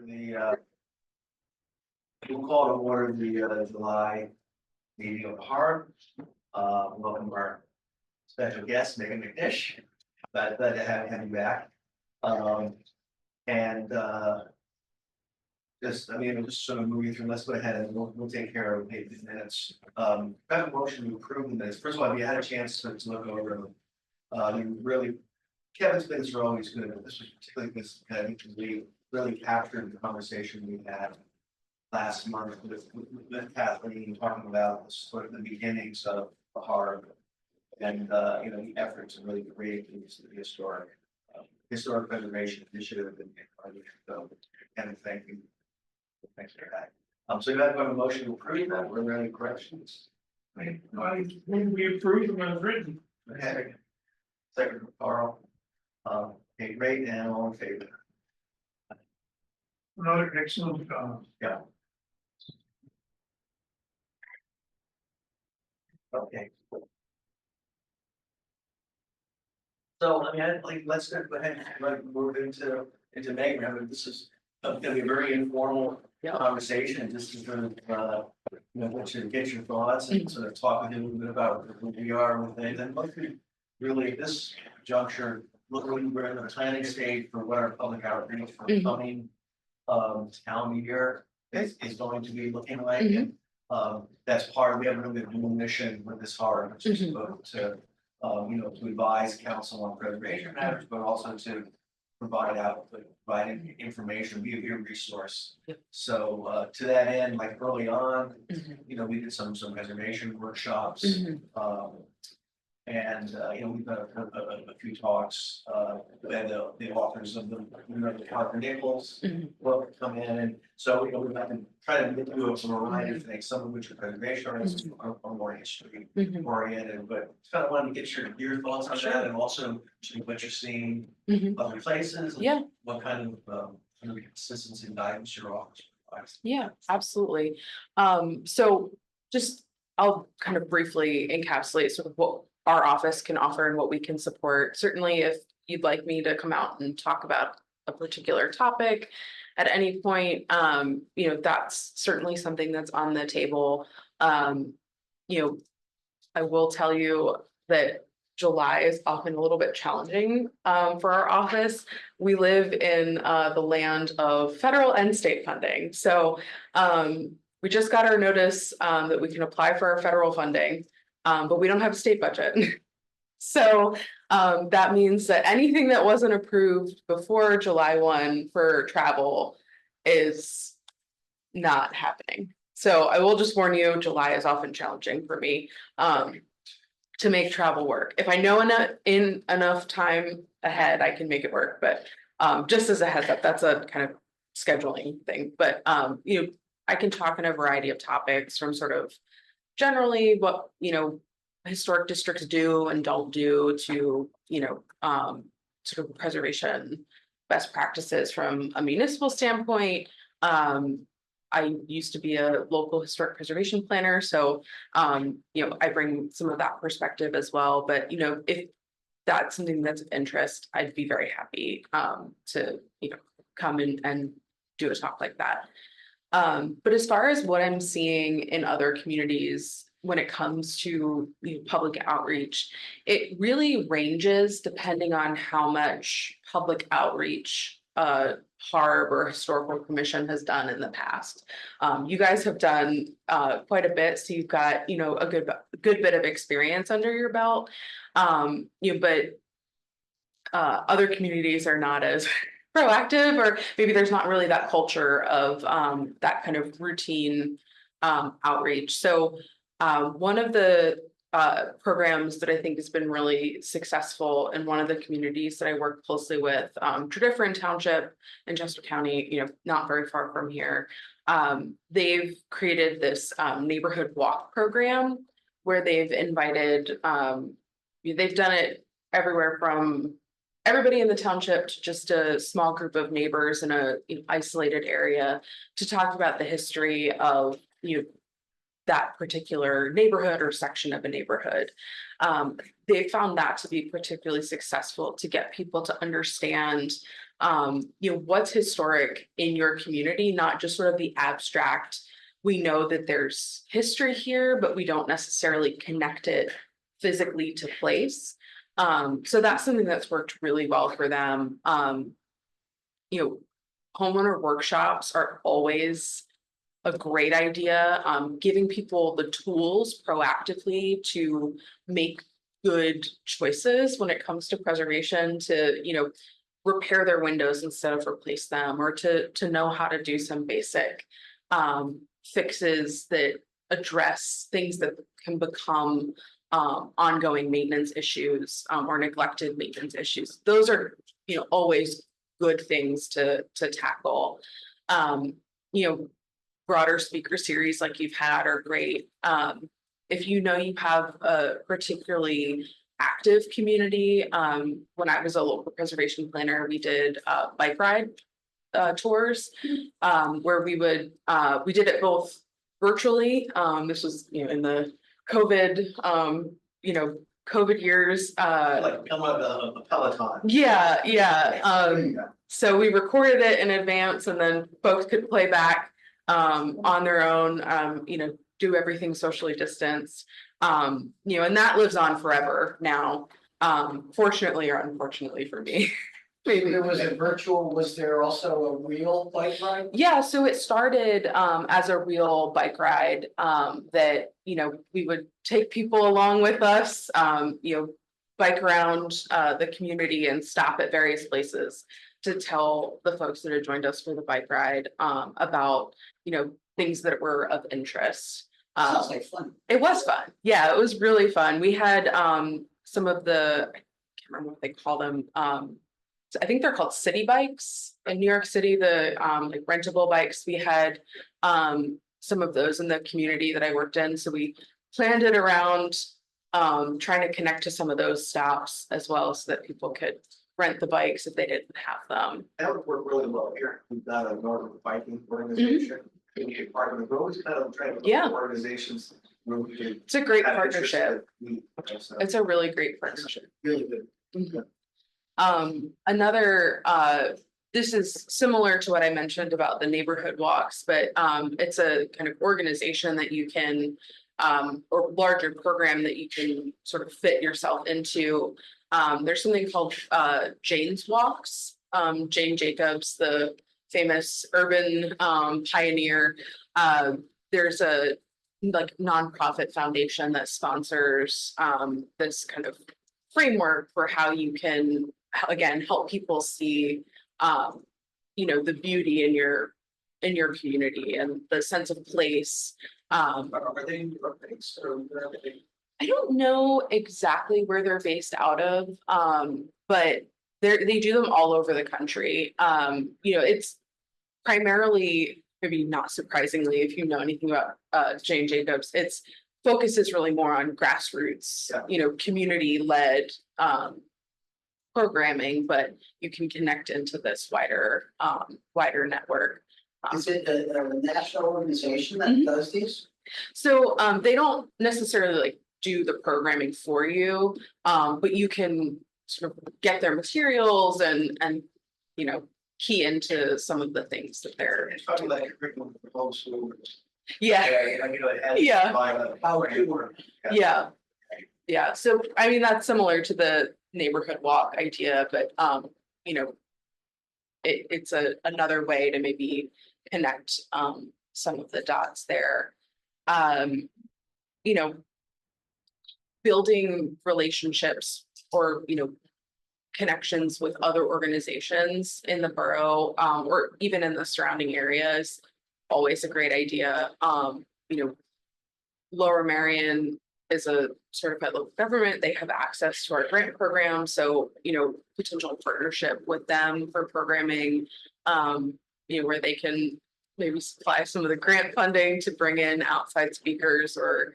The we'll call to order the July meeting of the HARB. Welcome our special guest, Megan McNish. Glad to have you back. And just sort of moving through. Let's go ahead and we'll take care of the minutes. I have a motion to approve the minutes. First of all, if you had a chance to look over them, really, Kevin's minutes are always good. This was particularly this we really captured the conversation we had last month with Kathleen, talking about sort of the beginnings of the HARB and the effort to really create the historic preservation initiative and thank you. Thanks for that. So you have a motion to approve that. Were there any corrections? I we approve them as written. Okay. Second, Carl. Okay, great, and all in favor. Another excellent job. Yeah. Okay. So let's go ahead and move into Megan. I mean, this is going to be a very informal conversation, just to sort of get your thoughts and sort of talk with you a little bit about who we are with things. And really at this juncture, we're in the planning stage for what our public outreach for coming calendar year is going to be looking like. And that's part of, we have a really good dual mission with this HARB, which is to to advise council on preservation matters, but also to provide information, be a resource. So to that end, like early on, we did some preservation workshops. And we've done a few talks. And the authors of the Harper Nichols will come in, and so we've been trying to do a variety of things, some of which are preservation, are more history oriented. But kind of wanted to get your thoughts on that, and also what you're seeing other places. And what kind of consistency and guidance your office provides. Yeah, absolutely. So just I'll kind of briefly encapsulate sort of what our office can offer and what we can support. Certainly, if you'd like me to come out and talk about a particular topic at any point, that's certainly something that's on the table. I will tell you that July is often a little bit challenging for our office. We live in the land of federal and state funding. So we just got our notice that we can apply for our federal funding. But we don't have a state budget. So that means that anything that wasn't approved before July 1 for travel is not happening. So I will just warn you, July is often challenging for me to make travel work. If I know enough time ahead, I can make it work. But just as a heads up, that's a kind of scheduling thing. But I can talk on a variety of topics, from sort of generally what historic districts do and don't do to sort of preservation best practices from a municipal standpoint. I used to be a local historic preservation planner, so I bring some of that perspective as well. But if that's something that's of interest, I'd be very happy to come and do a talk like that. But as far as what I'm seeing in other communities when it comes to public outreach, it really ranges depending on how much public outreach HARB or Historical Commission has done in the past. You guys have done quite a bit, so you've got a good bit of experience under your belt. But other communities are not as proactive, or maybe there's not really that culture of that kind of routine outreach. So one of the programs that I think has been really successful in one of the communities that I work closely with, Tredyffrin Township in Chester County, not very far from here, they've created this neighborhood walk program where they've invited, they've done it everywhere from everybody in the township to just a small group of neighbors in a isolated area to talk about the history of that particular neighborhood or section of a neighborhood. They found that to be particularly successful to get people to understand what's historic in your community, not just sort of the abstract. We know that there's history here, but we don't necessarily connect it physically to place. So that's something that's worked really well for them. Homeowner workshops are always a great idea. Giving people the tools proactively to make good choices when it comes to preservation, to, repair their windows instead of replace them, or to know how to do some basic fixes that address things that can become ongoing maintenance issues or neglected maintenance issues. Those are, always good things to tackle. Broader speaker series like you've had are great. If you have a particularly active community, when I was a local preservation planner, we did bike ride tours, where we did it both virtually. This was, in the COVID, COVID years. Like a Peloton. Yeah. There you go. So we recorded it in advance, and then folks could play back on their own, do everything socially distanced. And that lives on forever now, fortunately or unfortunately for me. Maybe. Was it virtual? Was there also a real bike ride? Yeah, so it started as a real bike ride that, we would take people along with us, bike around the community and stop at various places to tell the folks that had joined us for the bike ride about, things that were of interest. Sounds like fun. It was fun. Yeah, it was really fun. We had some of the, I can't remember what they call them. I think they're called city bikes in New York City, the like rentable bikes. We had some of those in the community that I worked in. So we planned it around trying to connect to some of those stops as well, so that people could rent the bikes if they didn't have them. That would work really well here. We've got a Northern biking organization. Community partner. We're always kind of trying to Yeah. look for organizations where we can. It's a great have interest partnership. that meet, so It's a really great partnership. really good. Another, this is similar to what I mentioned about the neighborhood walks, but it's a kind of organization that you can, or larger program that you can sort of fit yourself into. There's something called Jane's Walks. Jane Jacobs, the famous urban pioneer. There's a nonprofit foundation that sponsors this kind of framework for how you can, again, help people see the beauty in your community and the sense of place. Are they in Europe based or where are they? I don't know exactly where they're based out of, but they do them all over the country. It's primarily, maybe not surprisingly, if you know anything about Jane Jacobs, its focus is really more on grassroots, community-led programming, but you can connect into this wider network. Is it a national organization that Mhm. does these? So they don't necessarily do the programming for you, but you can sort of get their materials and key into some of the things that they're. It's probably like a curriculum for homeschoolers. Yeah, It has Yeah. by the power to work. yeah. So I mean, that's similar to the neighborhood walk idea, but it's another way to maybe connect some of the dots there. Building relationships or connections with other organizations in the borough or even in the surrounding areas, always a great idea. Lower Merion is a certified local government. They have access to our grant program. So, potential partnership with them for programming, where they can maybe supply some of the grant funding to bring in outside speakers or,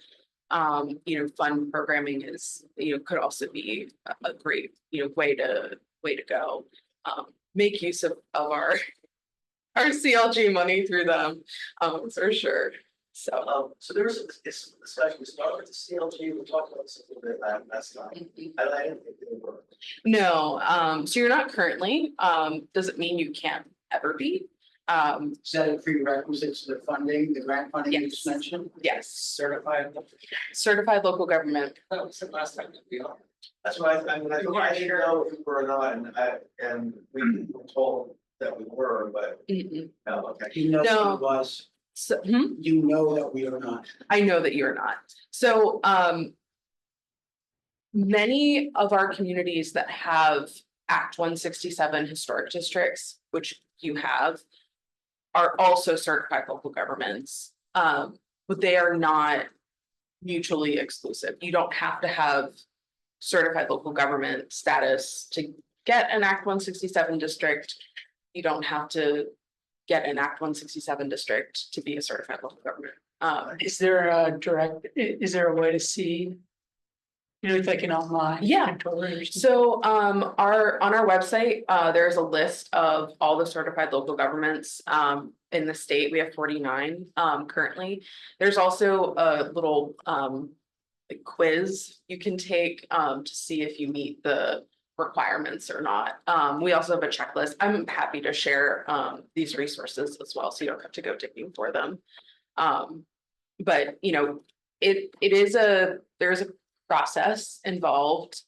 fund programming is, could also be a great, way to go. Make use of our CLG money through them, for sure. So. So there was this discussion, we started with the CLG, we talked about this a little bit, that's not, I didn't think they were. No, so you're not currently, doesn't mean you can't ever be. Is that a prerequisite to the funding, the grant funding you just Yes. mentioned? Yes, Certified. certified local government. That was the last time that we are. That's what I mean, I didn't know if we were or not, and we were told that we were, but, Mhm. okay. You know No. it was, So, you know that we are not. I know that you're not. So, many of our communities that have Act 167 historic districts, which you have, are also certified local governments. But they are not mutually exclusive. You don't have to have certified local government status to get an Act 167 district. You don't have to get an Act 167 district to be a certified local government. Is there is there a way to see? You know, like an online. Yeah. inventory or something? So on our website, there's a list of all the certified local governments in the state. We have 49 currently. There's also a little like quiz you can take to see if you meet the requirements or not. We also have a checklist. I'm happy to share these resources as well, so you don't have to go digging for them. But you know, there's a process involved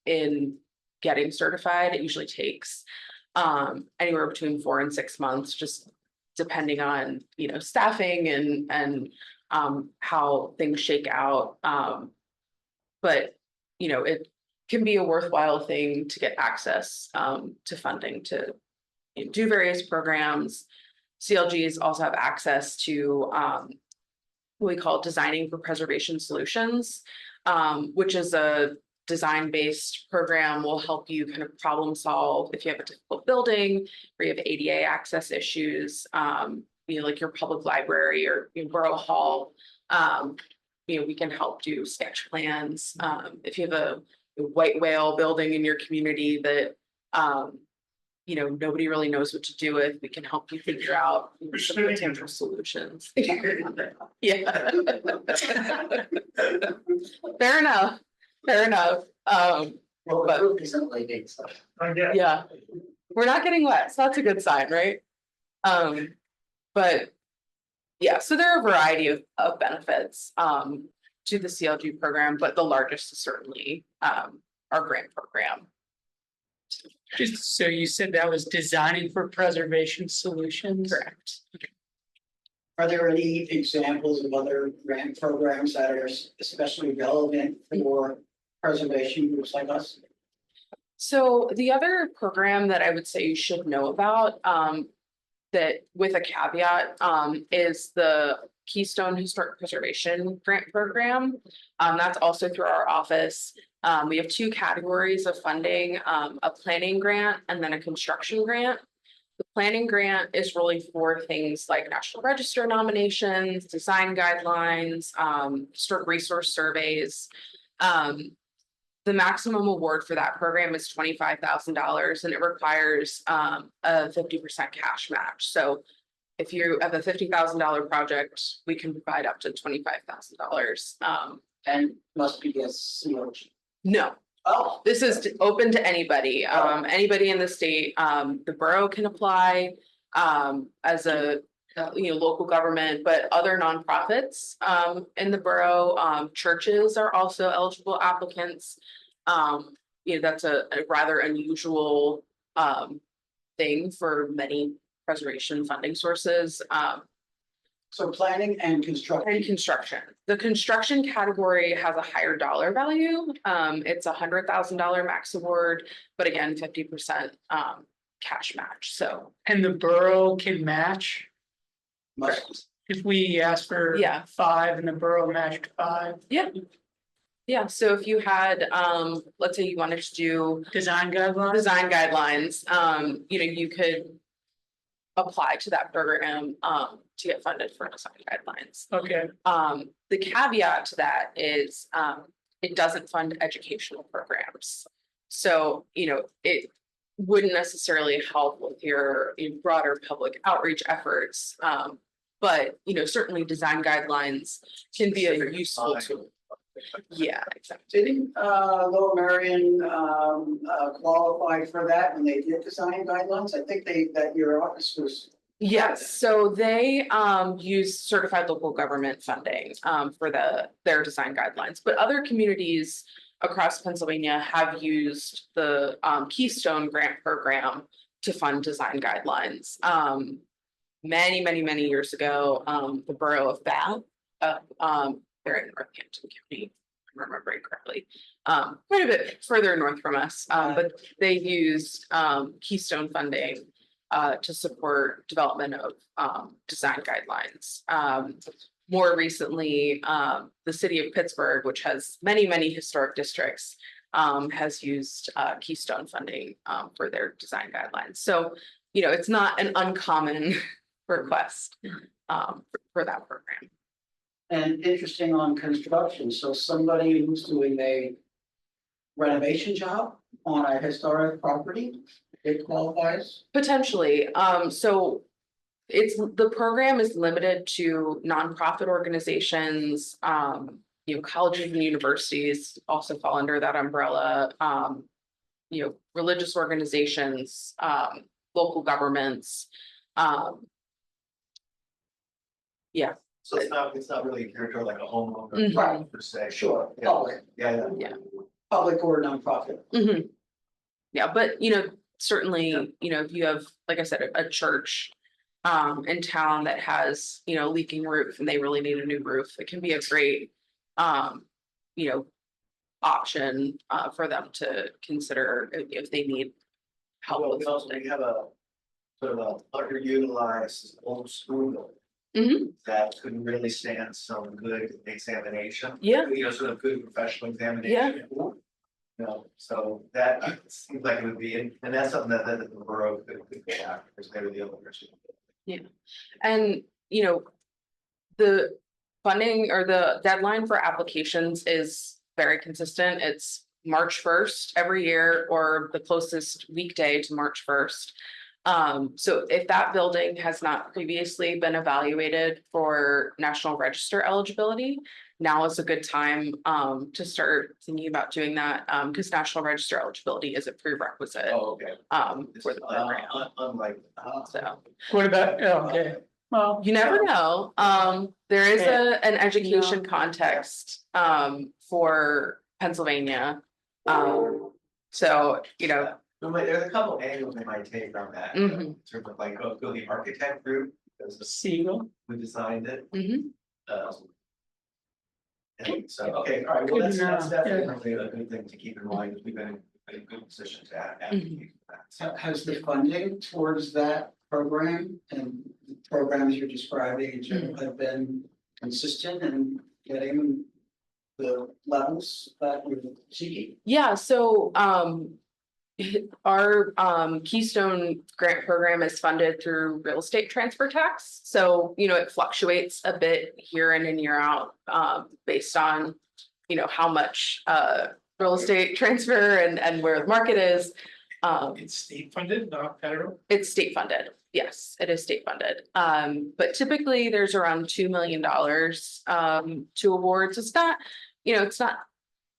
in getting certified. It usually takes anywhere between 4 and 6 months, just depending on, you know, staffing and how things shake out. But you know, it can be a worthwhile thing to get access to funding to do various programs. CLGs also have access to what we call designing for preservation solutions, which is a design-based program, will help you kind of problem solve if you have a difficult building or you have ADA access issues, you know, like your public library or your borough hall. You know, we can help do sketch plans. If you have a white whale building in your community that you know, nobody really knows what to do with, we can help you figure out some potential solutions. Yeah. Fair enough, fair enough. Well, the But- roof isn't leaking, so. I get. Yeah, we're not getting wet, so that's a good sign, right? But yeah, so there are a variety of benefits to the CLG program, but the largest is certainly our grant program. Just so you said that was designing for preservation solutions. Correct. Are there any examples of other grant programs that are especially relevant for preservation groups like us? So the other program that I would say you should know about, that with a caveat, is the Keystone Historic Preservation Grant Program. That's also through our office. We have 2 categories of funding, a planning grant and then a construction grant. The planning grant is really for things like National Register nominations, design guidelines, historic resource surveys. The maximum award for that program is $25,000 and it requires a 50% cash match. So if you have a $50,000 project, we can provide up to $25,000. And must be a CLG. No, Oh. this is open to anybody, anybody in the state. The borough can apply as a you know, local government, but other nonprofits in the borough, churches are also eligible applicants. You know, that's a rather unusual thing for many preservation funding sources. So planning and construction. And construction. The construction category has a higher dollar value. It's $100,000 max award, but again, 50% cash match. So And the borough can match Must. if we ask for Yeah. 5 and the borough matched 5. yeah, so if you had, let's say you wanted to do Design guidelines. design guidelines, you know, you could apply to that program to get funded for design guidelines. Okay, The caveat to that is it doesn't fund educational programs. So, you know, it wouldn't necessarily help with your broader public outreach efforts. But, certainly design guidelines can be a useful tool. Yeah, exactly. Didn't Lower Marion qualify for that when they did design guidelines? I think that your office was. Yes, so they use certified local government funding for their design guidelines, but other communities across Pennsylvania have used the Keystone Grant Program to fund design guidelines. Many years ago, the borough of Bath, they're in Northampton County, if I'm remembering correctly, quite a bit further north from us, but they used Keystone funding to support development of design guidelines. More recently, the city of Pittsburgh, which has many historic districts, has used Keystone funding for their design guidelines. So, it's not an uncommon request for that program. And interesting on construction, so somebody who's doing a renovation job on a historic property, it qualifies? Potentially, so the program is limited to nonprofit organizations, colleges and universities also fall under that umbrella. Religious organizations, local governments. Yeah. So it's not really a character like a homeowner Right. per se. Sure, Yeah. public, Yeah. public or nonprofit. Mhm. Yeah, but certainly, if you have, like I said, a church in town that has, leaking roof and they really need a new roof, it can be a great option for them to consider if they need help Well, with we something. have a sort of a underutilized old school building Mhm. that could really stand some good examination. Yeah. Sort of good professional examination. So that seems like it would be, and that's something that the borough could go after, because they're the owners. And, the funding or the deadline for applications is very consistent. It's March 1st every year, or the closest weekday to March 1st. So if that building has not previously been evaluated for National Register eligibility, now is a good time to start thinking about doing that, because National Register eligibility is a prerequisite Oh, okay. for the program. Unlike. So What about, okay, well, you never know. There is an education context for Pennsylvania. So, There's a couple angles they might take on that, in Mhm. terms of like, go the architect route, because Siegel, we designed it. mhm. And so, okay, all right, well, Good that's enough, yeah. definitely a good thing to keep in mind, because we've been in a good position to advocate for that. So, Has the funding towards that program and the programs you're describing in general have been consistent in getting the levels that we're seeking? Yeah, so our Keystone Grant Program is funded through real estate transfer tax. So, it fluctuates a bit year in and year out based on, how much real estate transfer and where the market is. It's state funded, not federal. It's state funded. Yes, it is state funded. But typically there's around $2 million to awards. It's not, it's not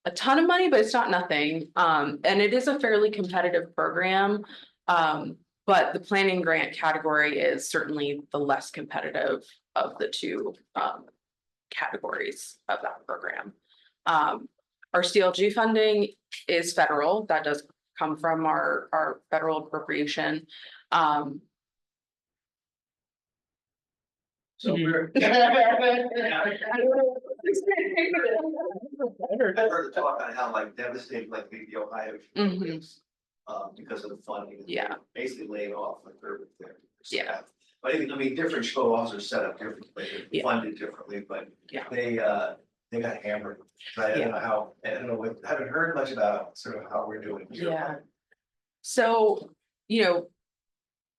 a ton of money, but it's not nothing. And it is a fairly competitive program. But the planning grant category is certainly the less competitive of the two categories of that program. Our CLG funding is federal. That does come from our federal appropriation. So we're. I heard talk on how like devastating like the Ohio. Mhm. is, because of the funding. Yeah. Basically laying off like 30%. Yeah. But I mean, different show offs are set up differently, Yeah. funded differently, but Yeah. they got hammered. So I don't know how, I don't know, haven't heard much about sort of how we're doing. here. Yeah. So,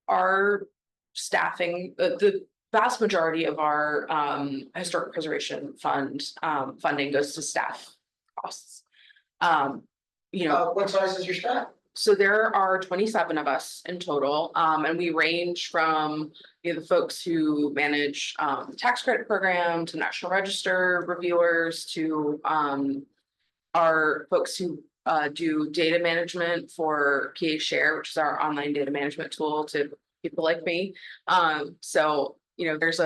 our staffing, the vast majority of our historic preservation fund funding goes to staff costs. What size is your staff? So there are 27 of us in total, and we range from, the folks who manage, tax credit program to National Register reviewers to, our folks who, do data management for PA Share, which is our online data management tool to people like me. So, there's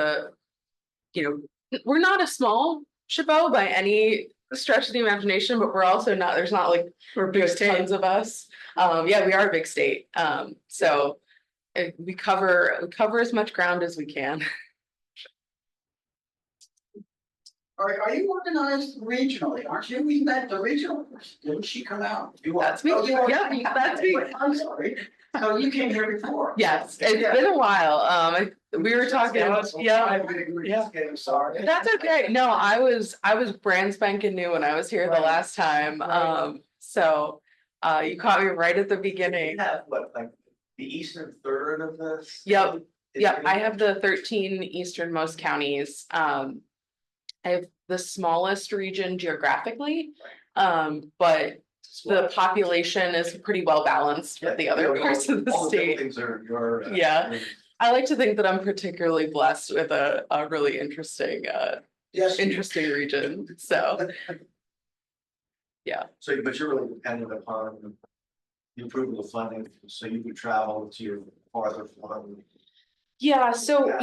we're not a small SHPO by any stretch of the imagination, but we're also not, there's not like, We're a big there's state. tons of us. Yeah, we are a big state. So we cover as much ground as we can. Are you organized regionally? Aren't you? We met the regional person. Didn't she come out? That's me. Oh, you are? Yeah, that's me. I'm sorry. So you came here before? Yes, it's been a while. We were talking, yeah. Yeah. Sorry. That's okay. No, I was brand spanking new when I was here the last time. So you caught me right at the You beginning. have what, like the eastern third of this? Yep. Yeah, I have the 13 easternmost counties. I have the smallest region geographically, but the population is pretty well balanced with the other parts of the All state. buildings are your. Yeah. I like to think that I'm particularly blessed with a really interesting, Yes. region, so. So, but you're really dependent upon the approval of funding, so you could travel to your farther flung. Yeah, so,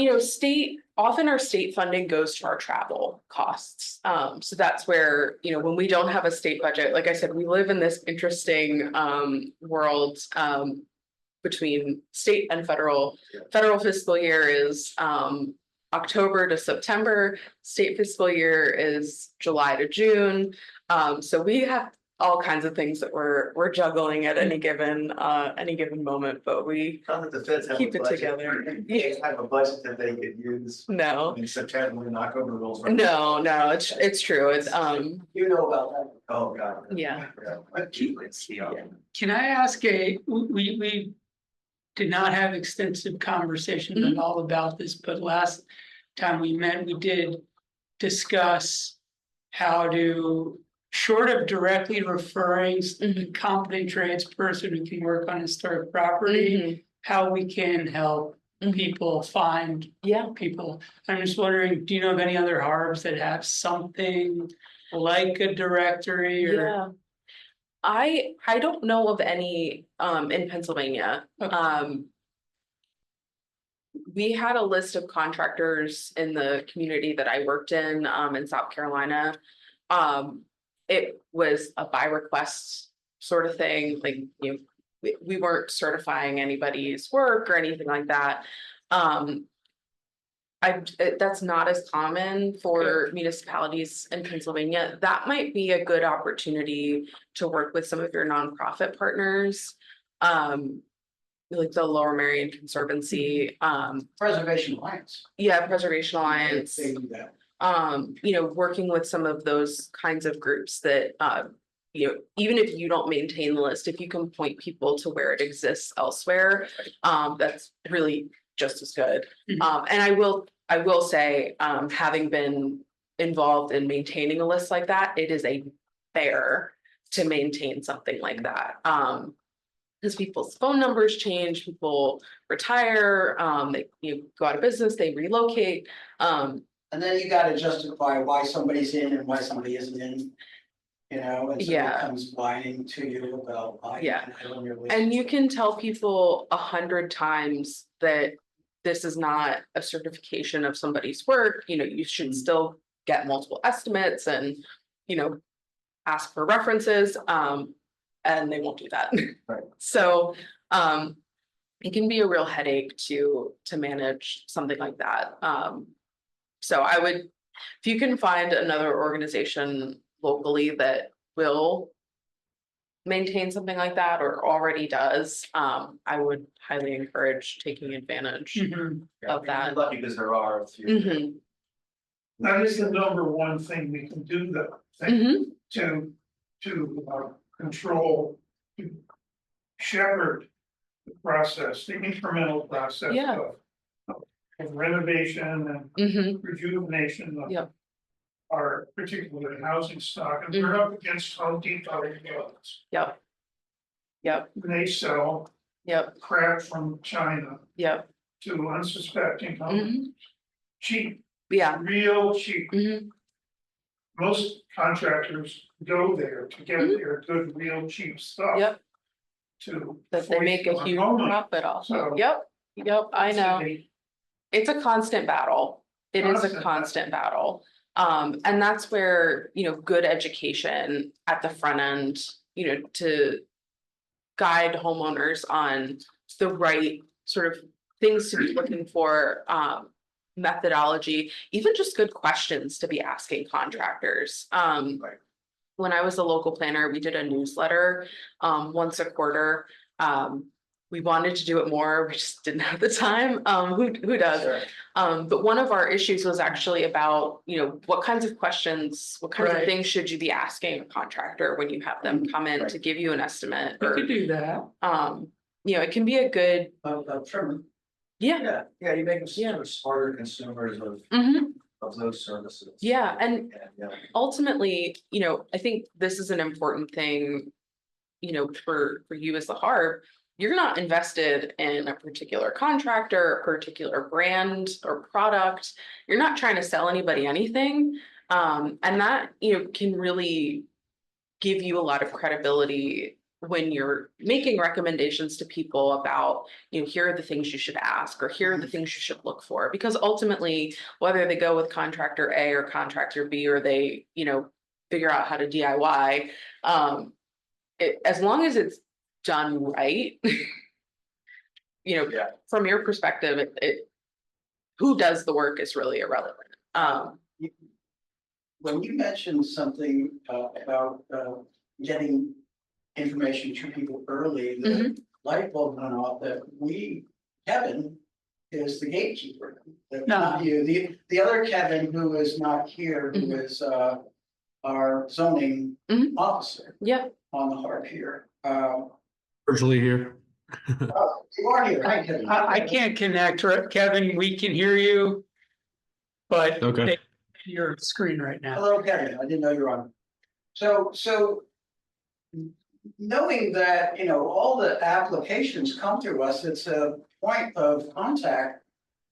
often our state funding goes to our travel costs. So that's where, when we don't have a state budget, like I said, we live in this interesting, world, between state and federal. Yeah. Federal fiscal year is, October to September, state fiscal year is July to June. So we have all kinds of things that we're juggling at any given moment, but we Not that the feds have a keep it budget. together. They have a budget that they could use No, in September when October rolls. around. no, it's true. It's, You know about that. Oh, God. Yeah. Can I ask we did not have extensive conversations at all about this, but last time we met, we did discuss how to, short of directly referring a competent tradesperson who can work on historic property, how we can help people find yeah. people. I'm just wondering, do you know of any other HARBs that have something like a directory or? Yeah. I don't know of any in Pennsylvania. Okay. We had a list of contractors in the community that I worked in South Carolina. It was a by request sort of thing, like, we weren't certifying anybody's work or anything like that. That's not as common for municipalities in Pennsylvania. That might be a good opportunity to work with some of your nonprofit partners. Like the Lower Merion Conservancy, Preservation Alliance. yeah, Preservation Alliance. They do that. Working with some of those kinds of groups that, even if you don't maintain the list, if you can point people to where it exists elsewhere, that's really just as good. And I will say, having been involved in maintaining a list like that, it is a bear to maintain something like that. Because people's phone numbers change, people retire, they go out of business, they relocate. And then you gotta justify why somebody's in and why somebody isn't in. And somebody comes whining to you about why. Yeah. you're not on your list. And you can tell people 100 times that this is not a certification of somebody's work, you should still get multiple estimates and, ask for references, and they won't do that. Right. So, it can be a real headache to manage something like that. So I would, if you can find another organization locally that will maintain something like that or already does, I would highly encourage taking advantage of that. You're lucky because there are a few. Mhm. That is the number one thing we can do though, to control, to shepherd the process, the incremental process Yeah. of renovation Mhm. and rejuvenation of Yep. our particular housing stock, and we're up against Home Depot and others. Yep. Yep, they sell yep, crap from China yep. to unsuspecting homeowners. Mhm. Cheap, Yeah. real cheap. Mhm. Most contractors go there to get Mhm. their good, real cheap stuff. Yep, To. that they make a foist on huge homeowners. profit off. So- Yep, yep, I know. It's a constant battle. It is a Constant constant battle. And that's where, good education at the front end, to guide homeowners on the right sort of things to be looking for, methodology, even just good questions to be asking contractors. Right. When I was a local planner, we did a newsletter, once a quarter. We wanted to do it more, we just didn't have the time. Who does? Sure. But one of our issues was actually about, what kinds of questions, what kinds of Right. things should you be asking a contractor when you have them come in to give you an estimate? You Or, could do that. it can be a good, Trim, yeah. Yeah, you make them Yeah. sort of smarter consumers Mhm. of those services. Yeah, and Yeah. ultimately, I think this is an important thing, for you as the HARB. You're not invested in a particular contractor, a particular brand or product. You're not trying to sell anybody anything. And that, can really give you a lot of credibility when you're making recommendations to people about, here are the things you should ask, or here are the things you should look for. Because ultimately, whether they go with contractor A or contractor B, or they, figure out how to DIY, as long as it's done right, Yeah. from your perspective, who does the work is really irrelevant. when you mentioned something about getting information to people early, the light bulb went off that Kevin is the gatekeeper. Not you, the other Kevin who is not here, who is our zoning officer Yeah, on the HARP here. Virtually here. Oh, you are here, hi Kevin. I can't connect, Kevin, we can hear you. But Okay. your screen right now. Hello, Kevin, I didn't know you were on. So knowing that, all the applications come to us, it's a point of contact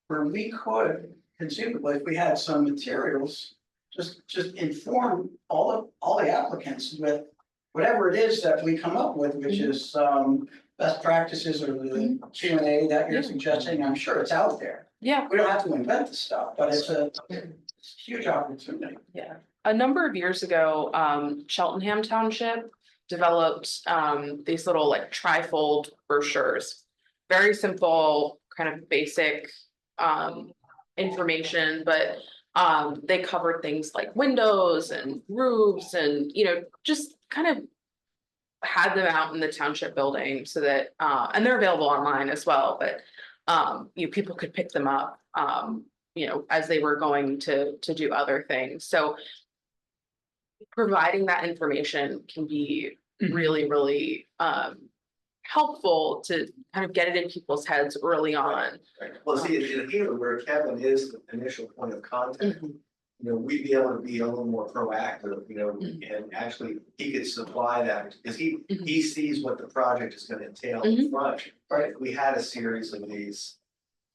where we could conceivably, if we had some materials, just inform all the applicants with whatever it is that we come up with, which is best practices or the Q&A that you're Yeah. suggesting. I'm sure it's out there. yeah, We don't have to invent the stuff, but it's a huge opportunity. yeah. A number of years ago, Cheltenham Township developed these little like trifold brochures. Very simple, kind of basic information, but they covered things like windows and roofs and, just kind of had them out in the township building so that, and they're available online as well, but people could pick them up, as they were going to do other things. So providing that information can be really, really helpful to kind of get it in people's heads early on. Right. Well, see, in here where Kevin is the initial point of contact, we'd be able to be a little more proactive, and actually he could supply that because he sees what the project is gonna entail in front. Right, if we had a series of these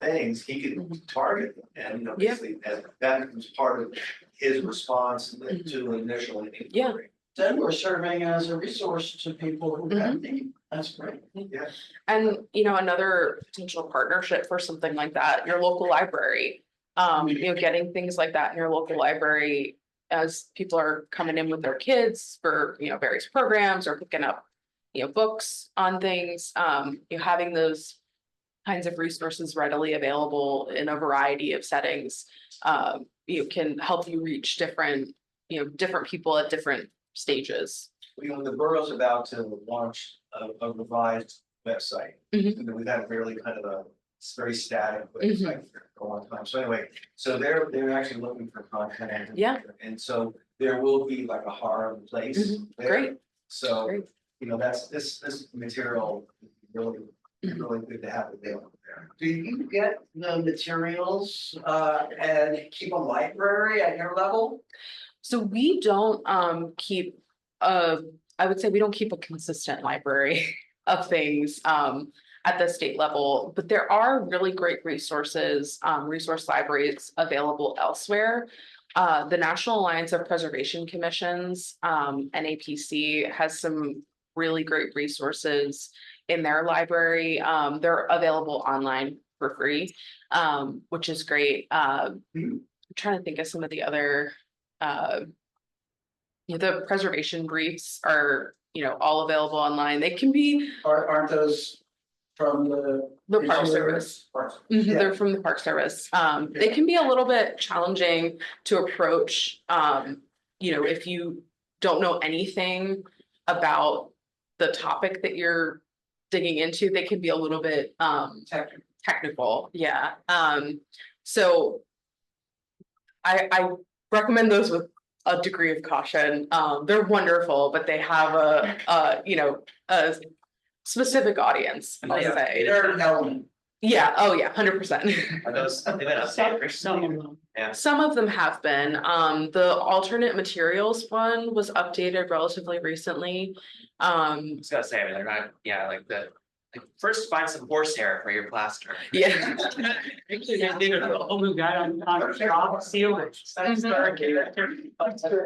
things, he could target them and, basically that was part of his response to the initial inquiry. Then we're serving as a resource to people who have need. That's great. Yeah. And, another potential partnership for something like that, your local library, getting things like that in your local library as people are coming in with their kids for, various programs or picking up, books on things, having those kinds of resources readily available in a variety of settings, can help you reach different people at different stages. The borough's about to launch a revised website. We've had really kind of a very static website for a long time. So anyway, so they're actually looking for content. Yeah. And so there will be like a HARB place there. Great. So, Great. that's this material really good to have available there. Do you get the materials and keep a library at your level? So we don't keep I would say we don't keep a consistent library. of things at the state level, but there are really great resources, resource libraries available elsewhere. The National Alliance of Preservation Commissions, NAPC, has some really great resources in their library. They're available online for free, which is great. I'm trying to think of some of the other, the preservation briefs are, all available online. They can be Aren't those from the Park Service. Mhm, Yeah. they're from the Park Service. They can be a little bit challenging to approach, if you don't know anything about the topic that you're digging into, they can be a little bit technical, yeah. So I recommend those with a degree of caution. They're wonderful, but they have a specific audience, I'll say. They're an element. Yeah, oh yeah, 100%. Are those, they went up there? Some of them. Some of them have been. The alternate materials one was updated relatively recently. I was gonna say, I mean, they're not, first find some horsehair for your plaster. Yeah. Actually, they did a whole new guy on drop sealage. That's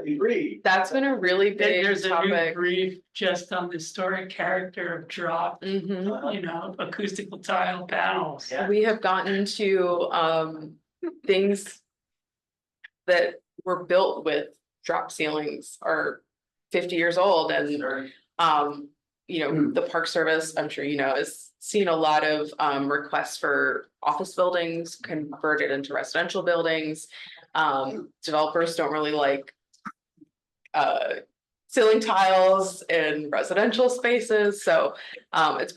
Agree. That's been a really big There's a new topic. brief just on the historic character of drop, Mhm. acoustical tile panels. Yeah. We have gotten to things that were built with drop ceilings are 50 years old, and the Park Service, I'm sure has seen a lot of requests for office buildings converted into residential buildings. Developers don't really like ceiling tiles in residential spaces, so it's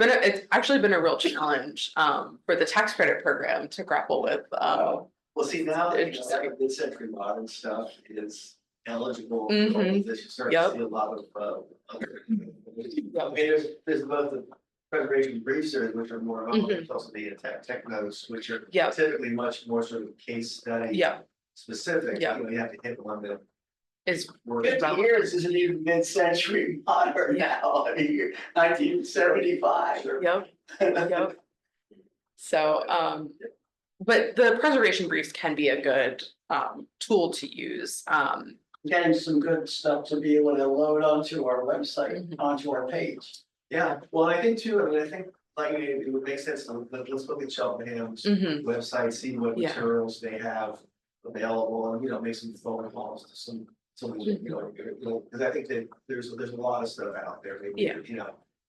actually been a real challenge for the tax credit program to grapple with. Well, see, now that Interesting. mid-century modern stuff is eligible, Mhm. this you start Yep. to see a lot of, I mean, Yep. there's both the preservation brief series, which are more, Mhm. there's also the tech notes, which are Yep. typically much more sort of case study Yeah, specific. Yeah. You have to hit one that is works. 50 years isn't even mid-century modern now, I mean, 1975. yep. Yep. So, but the preservation briefs can be a good tool to use. Getting some good stuff to be able to load onto our website, Mhm. onto our page. Yeah, well, I think too, I think like it would make sense, let's look at Cheltenham's Mhm. website, see what Yeah. materials they have available, and make some phone calls to some, because I think that there's a lot of stuff out there, maybe, Yeah.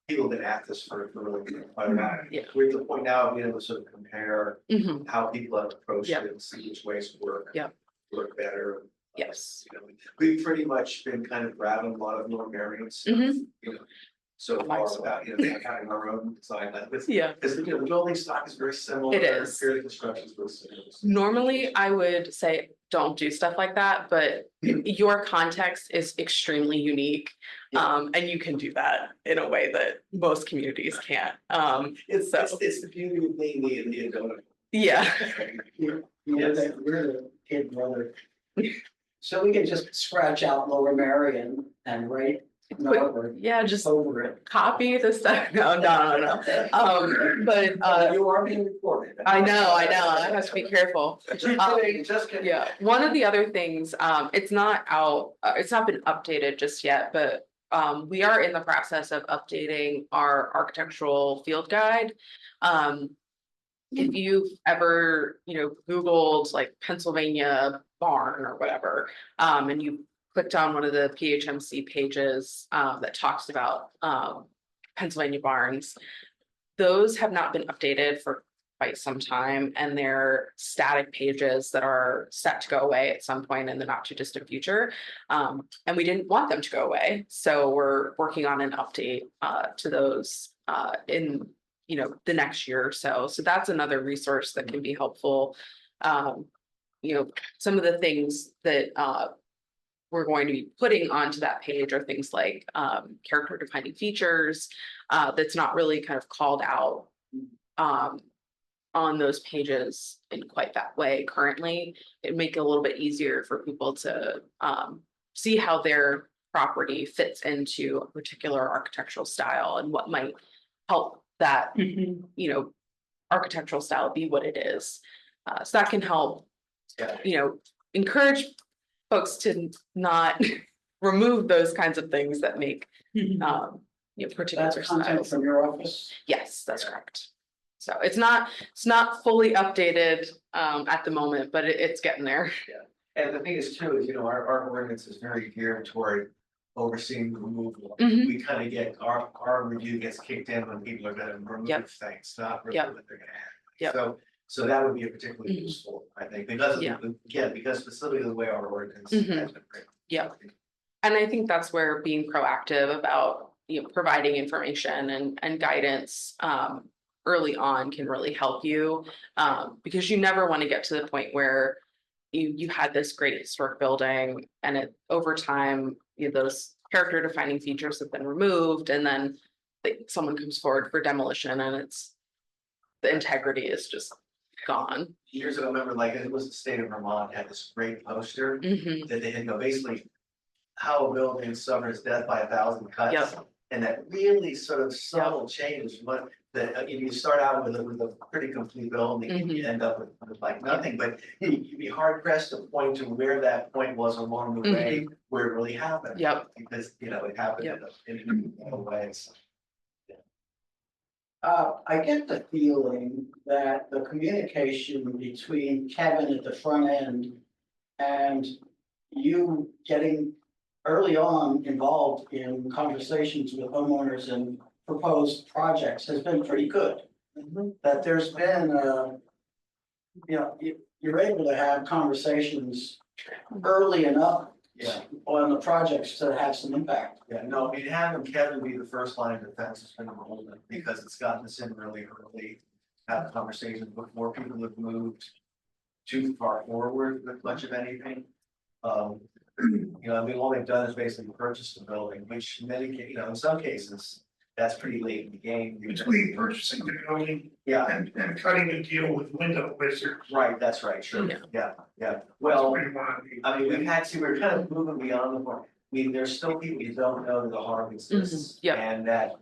people have been at this for really quite a while. Yeah. We're at the point now of being able to sort of compare Mhm. how people have approached Yeah. it and see which ways work. Yeah. Work better. Yes. We've pretty much been kind of grabbing a lot of North Marion stuff, Mhm. so far Nice. about, having our own design language. Yeah. Because, the building stock is very similar. It is. Period construction is very similar. Normally, I would say don't do stuff like that, but your context is extremely unique. And you can do that in a way that most communities can't. It's So, the beauty of being the Indian donor. yeah. We're the kid brother. So we can just scratch out Lower Marion and write Norwood Yeah, just over it. copy the stuff. No. But You are being recorded. I know, I have to be careful. Just kidding, just kidding. Yeah, one of the other things, it's not out, it's not been updated just yet, but we are in the process of updating our architectural field guide. If you've ever, Googled like Pennsylvania barn or whatever, and you clicked on one of the PHMC pages that talks about Pennsylvania barns, those have not been updated for quite some time, and they're static pages that are set to go away at some point in the not too distant future. And we didn't want them to go away, so we're working on an update to those in the next year or so. So that's another resource that can be helpful. Some of the things that we're going to be putting onto that page are things like character defining features that's not really kind of called out on those pages in quite that way currently. It'd make it a little bit easier for people to see how their property fits into a particular architectural style and what might help that, Mhm. you know, architectural style be what it is. So that can help, Yeah. you know, encourage folks to not remove those kinds of things that make, Mhm. you know, particular That's content styles. from your office? Yes, that's correct. So it's not fully updated, at the moment, but it's getting there. And the thing is too, is, our ordinance is very geared toward overseeing the removal. Mhm. We kind of get, our review gets kicked in when people are gonna remove Yep. things, not really Yep. what they're gonna add. Yep. So that would be a particularly Mhm. useful, I think, because Yeah. again, because specifically the way our ordinance Mhm. has been written. Yeah. And I think that's where being proactive about, you know, providing information and guidance, early on can really help you. Because you never want to get to the point where you had this great historic building and over time, you know, those character defining features have been removed and then someone comes forward for demolition and the integrity is just gone. Years ago, I remember like it was the state of Vermont had this great poster Mhm. that they had, basically how a building suffers death by 1,000 cuts. Yep. And that really sort of subtle change, what that if you start out with a pretty complete building, and you end up with like nothing, but you'd be hard pressed to point to where that point was along the way where it really happened. Yep. Because it happened Yep. in a way. So. I get the feeling that the communication between Kevin at the front end and you getting early on involved in conversations with homeowners and proposed projects has been pretty good. That there's been, you're able to have conversations early enough Yeah. on the projects to have some impact. Yeah, no, I mean, having Kevin be the first line of defense has been golden because it's gotten us in really early. Have conversations before people have moved too far forward with much of anything. I mean, all they've done is basically purchase the building, which in many, in some cases, that's pretty late in the game. Between purchasing the building Yeah, and cutting a deal with window wizards. right, that's right, sure, Yeah. yeah. That's Well, where you wanna be. I mean, we're kind of moving beyond the point. I mean, there's still people who don't know that the HARB exists. yeah. And that,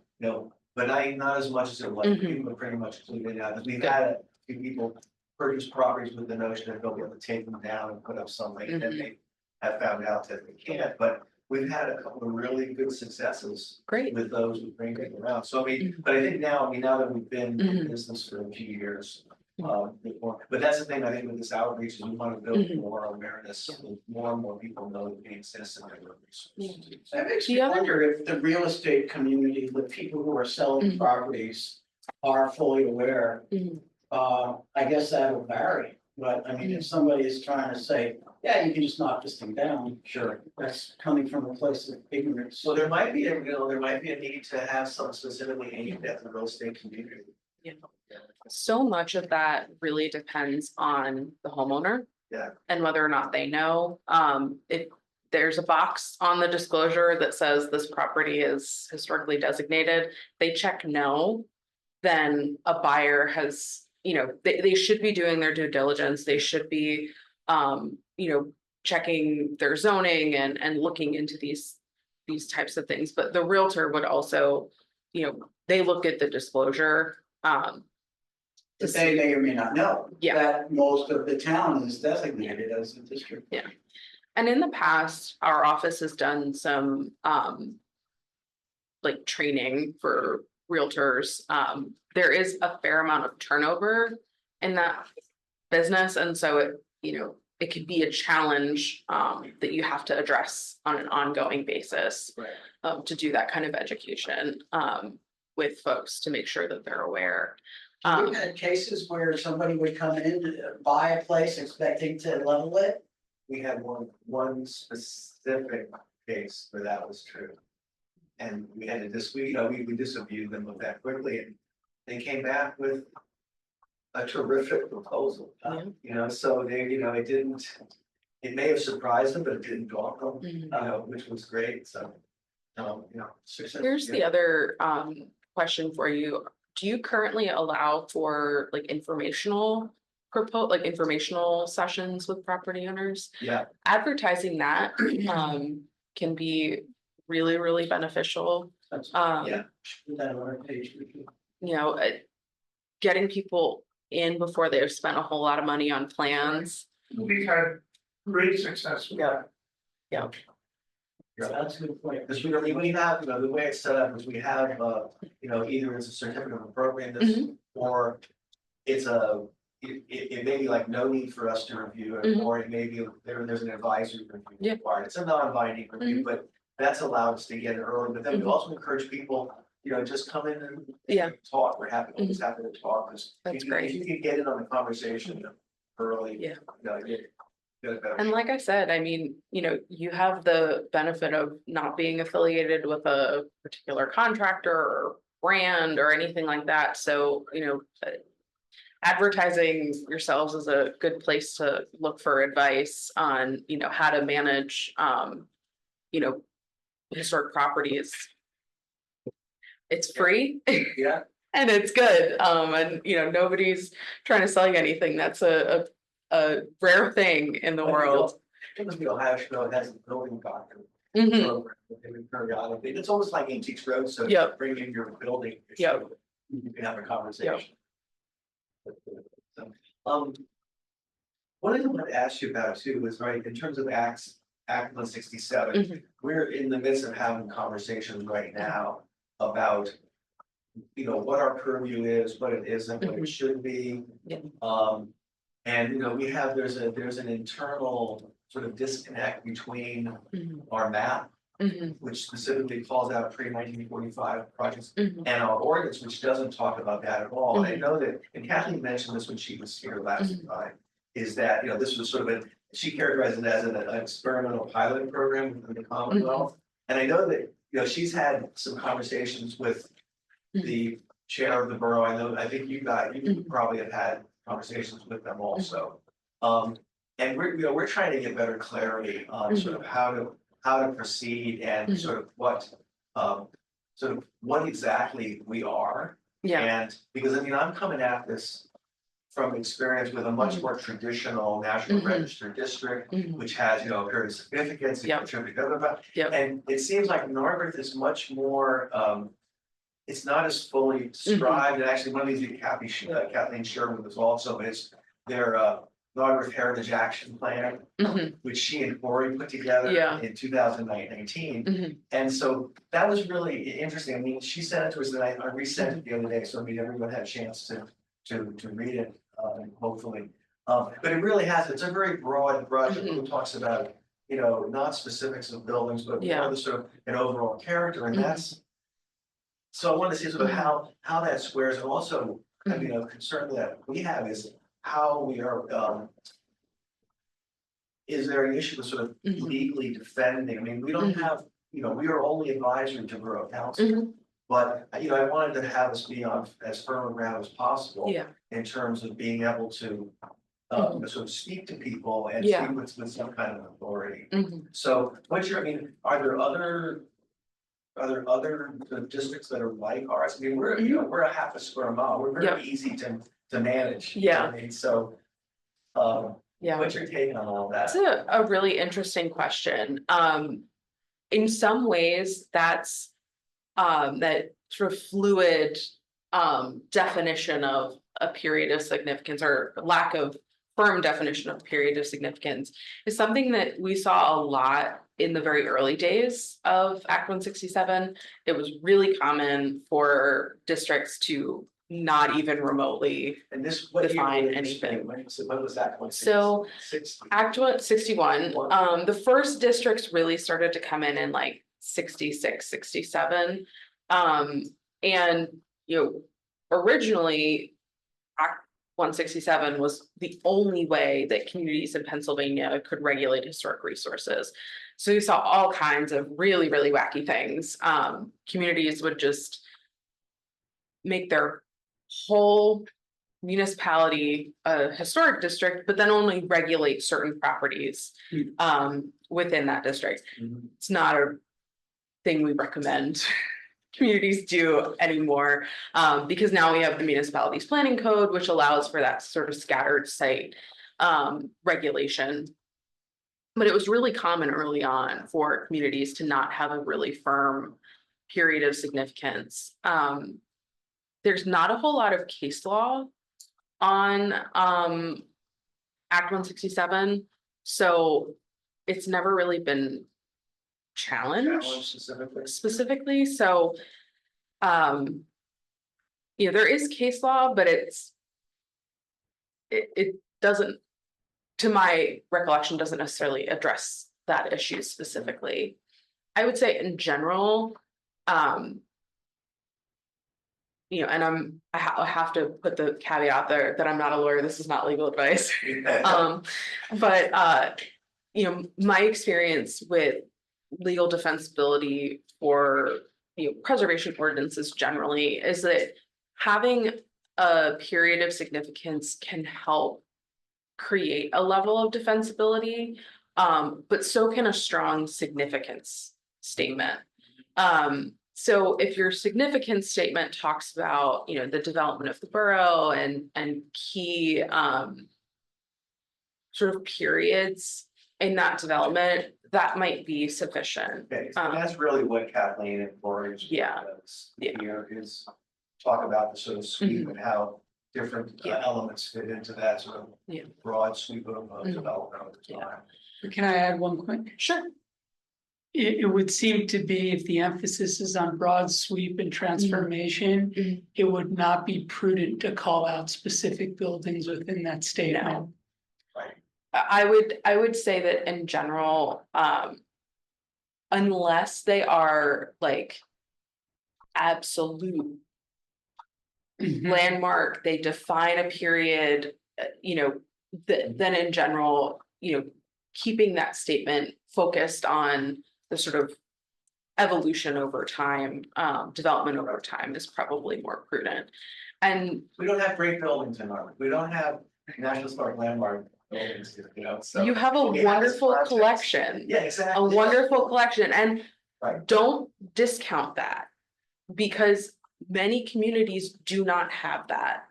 but not as much as it was. Mhm. People are pretty much clued in now, because we've had a few people purchase properties with the notion that they'll be able to take them down and put up something, and then they have found out that they can't, but we've had a couple of really good successes Great. with those who bring people around. So I mean, Mhm. but I think now that we've been in Mhm. business for a few years, but that's the thing, I think with this outreach is we want to build Mhm. more awareness, so more and more people know that we exist and have resources. That makes The me other- wonder if the real estate community, the people who are selling Mhm. properties are fully aware. Mhm. I guess that will vary, but I mean, if somebody is trying to say, yeah, you can just knock this thing down, Sure. that's coming from a place of ignorance. So there might be a need to have some specifically aimed at the real estate community. So much of that really depends on the homeowner. Yeah. And whether or not they know, if there's a box on the disclosure that says this property is historically designated, they check no. Then a buyer has, they should be doing their due diligence, they should be, checking their zoning and looking into these types of things, but the realtor would also, they look at the disclosure, to But they may or may not know. Yeah. That most of the town is designated as a district. Yeah. And in the past, our office has done some like training for realtors. There is a fair amount of turnover in that business, and so it could be a challenge that you have to address on an ongoing basis. Right. To do that kind of education with folks to make sure that they're aware. We've had cases where somebody would come in, buy a place expecting to level it. We had one specific case where that was true. And we had we disabused them of that quickly, and they came back with a terrific proposal. So they, it may have surprised them, but it didn't daunt them, Mhm. which was great, so. Success. Here's the other question for you. Do you currently allow for like informational sessions with property owners? Yeah, Advertising that can be really, really beneficial. That's, Yeah. put that on our page. you know, getting people in before they've spent a whole lot of money on plans. We've had great success with that. Yeah. So that's a good point. Because we have, you know, the way it's set up is we have, you know, either it's a certificate of appropriateness or it's it may be like no need for us to review it, or it may be there's an advisory review Yeah. required. It's a non-binding review, but that's allowed us to get it early. But then we also encourage people, you know, just come in and Yeah. talk. We're happy, always happy to talk. 'Cause That's if great. you can get in on the conversation early. Yeah. You know, you get a better. And like I said, I mean, you know, you have the benefit of not being affiliated with a particular contractor or brand or anything like that. So, you know, advertising yourselves is a good place to look for advice on, you know, how to manage, you know, historic properties. It's free. Yeah. And it's good, and you know, nobody's trying to sell you anything, that's a rare thing in the world. It must be Ohio Show has a building doctor. Mhm. program that they would periodically, it's almost like Antiques Road, so Yep. bring in your building. Yep. You can have a conversation. So, one thing I wanted to ask you about too was, right, in terms of Act 167, Mhm. we're in the midst of having conversations right now about, you know, what our purview is, what it isn't, what it should be. Yeah. And, you know, there's an internal sort of disconnect between Mhm. our map, Mhm. which specifically calls out pre-1945 projects, Mhm. and our ordinance, which doesn't talk about that at all. And I know that, and Kathleen mentioned this when she was here last time, is that, you know, this was sort of she characterized it as an experimental pilot program within the Commonwealth. And I know that, you know, she's had some conversations with the chair of the borough. I think you probably have had conversations with them also. And we're trying to get better clarity on sort of how to proceed and sort of what exactly we are. Yeah. And because, I mean, I'm coming at this from experience with a much more traditional National Register district, Mhm. which has, you know, a period of significance. Yep. Yep. And it seems like Narberth is much more, it's not as fully described, and actually one of these, Kathleen Sherman was also, but it's their Narberth Heritage Action Plan, Mhm. which she and Corey put together Yeah. in 2019. Mhm. And so that was really interesting. I mean, she sent it to us, and I resent it the other day, so I mean, everyone had a chance to read it, hopefully. But it really it's a very broad brush. It really talks about, you know, not specifics of buildings, but more the sort of an overall character, and that's. So I wanted to see sort of how that squares, and also, I mean, a concern that we have is how we are, is there an issue with sort of legally defending? I mean, we don't have, you know, we are only advisory to Borough Council. But, you know, I wanted to have us be on as firm a ground as possible. Yeah. In terms of being able to, sort of speak to people and Yeah. speak with some kind of authority. Mhm. So I mean, are there other districts that are like ours? I mean, we're a half a square mile. We're very easy to manage. You know what I mean, so, Yeah. what's your take on all that? That's a really interesting question. In some ways, that's that sort of fluid definition of a period of significance, or lack of firm definition of period of significance, is something that we saw a lot in the very early days of Act 167. It was really common for districts to not even remotely And this, what year define was this? anything. When was that? So 60? Act 61, the first districts really started to come in like 66, 67. And, you know, originally Act 167 was the only way that communities in Pennsylvania could regulate historic resources. So you saw all kinds of really, really wacky things. Communities would just make their whole municipality a historic district, but then only regulate certain properties within that district. It's not a thing we recommend communities do anymore, because now we have the municipalities planning code, which allows for that sort of scattered site regulation. But it was really common early on for communities to not have a really firm period of significance. There's not a whole lot of case law on Act 167, so it's never really been Challenge challenged specifically. specifically, so there is case law, but it doesn't, to my recollection, doesn't necessarily address that issue specifically. I would say in general, and I have to put the caveat there that I'm not a lawyer, this is not legal advice. But my experience with legal defensibility for preservation ordinances generally is that having a period of significance can help create a level of defensibility, but so can a strong significance statement. So if your significance statement talks about, the development of the borough and key sort of periods in that development, that might be sufficient. Okay, so that's really what Kathleen and Lori Yeah. does Yeah. here is talk about the sort of sweep and how different Yeah. elements fit into that sort of Yeah. broad sweep of Mhm. development over Yeah. time. Can I add one quick? Sure. It would seem to be if the emphasis is on broad sweep and transformation, Mhm. it would not be prudent to call out specific buildings within that statement. I would say that in general, unless they are like absolute Mhm. landmark, they define a period, then in general, keeping that statement focused on the sort of evolution over time, development over time is probably more prudent. And We don't have great buildings in Arlington. We don't have National Historic Landmark buildings, so. you have a we have this wonderful project. collection. Yeah, exactly. A wonderful collection, and Right. don't discount that, because many communities do not have that.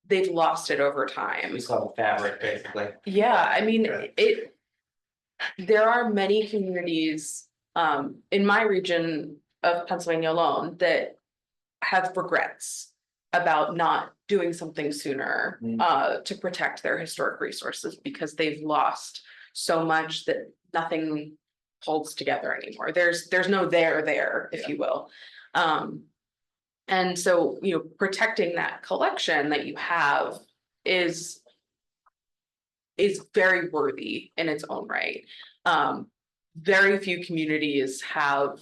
They've lost it over time. We saw the fabric, basically. Yeah, I mean, Yeah. there are many communities in my region of Pennsylvania alone that have regrets about not doing something sooner to protect their historic resources, because they've lost so much that nothing holds together anymore. There's no there, if you will. And so, protecting that collection that you have is very worthy in its own right. Very few communities have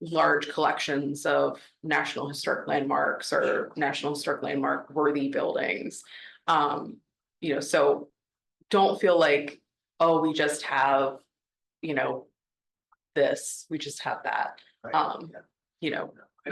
large collections of National Historic Landmarks or National Historic Landmark worthy buildings. So don't feel like, oh, we just have, this, we just have that. Right. Yeah.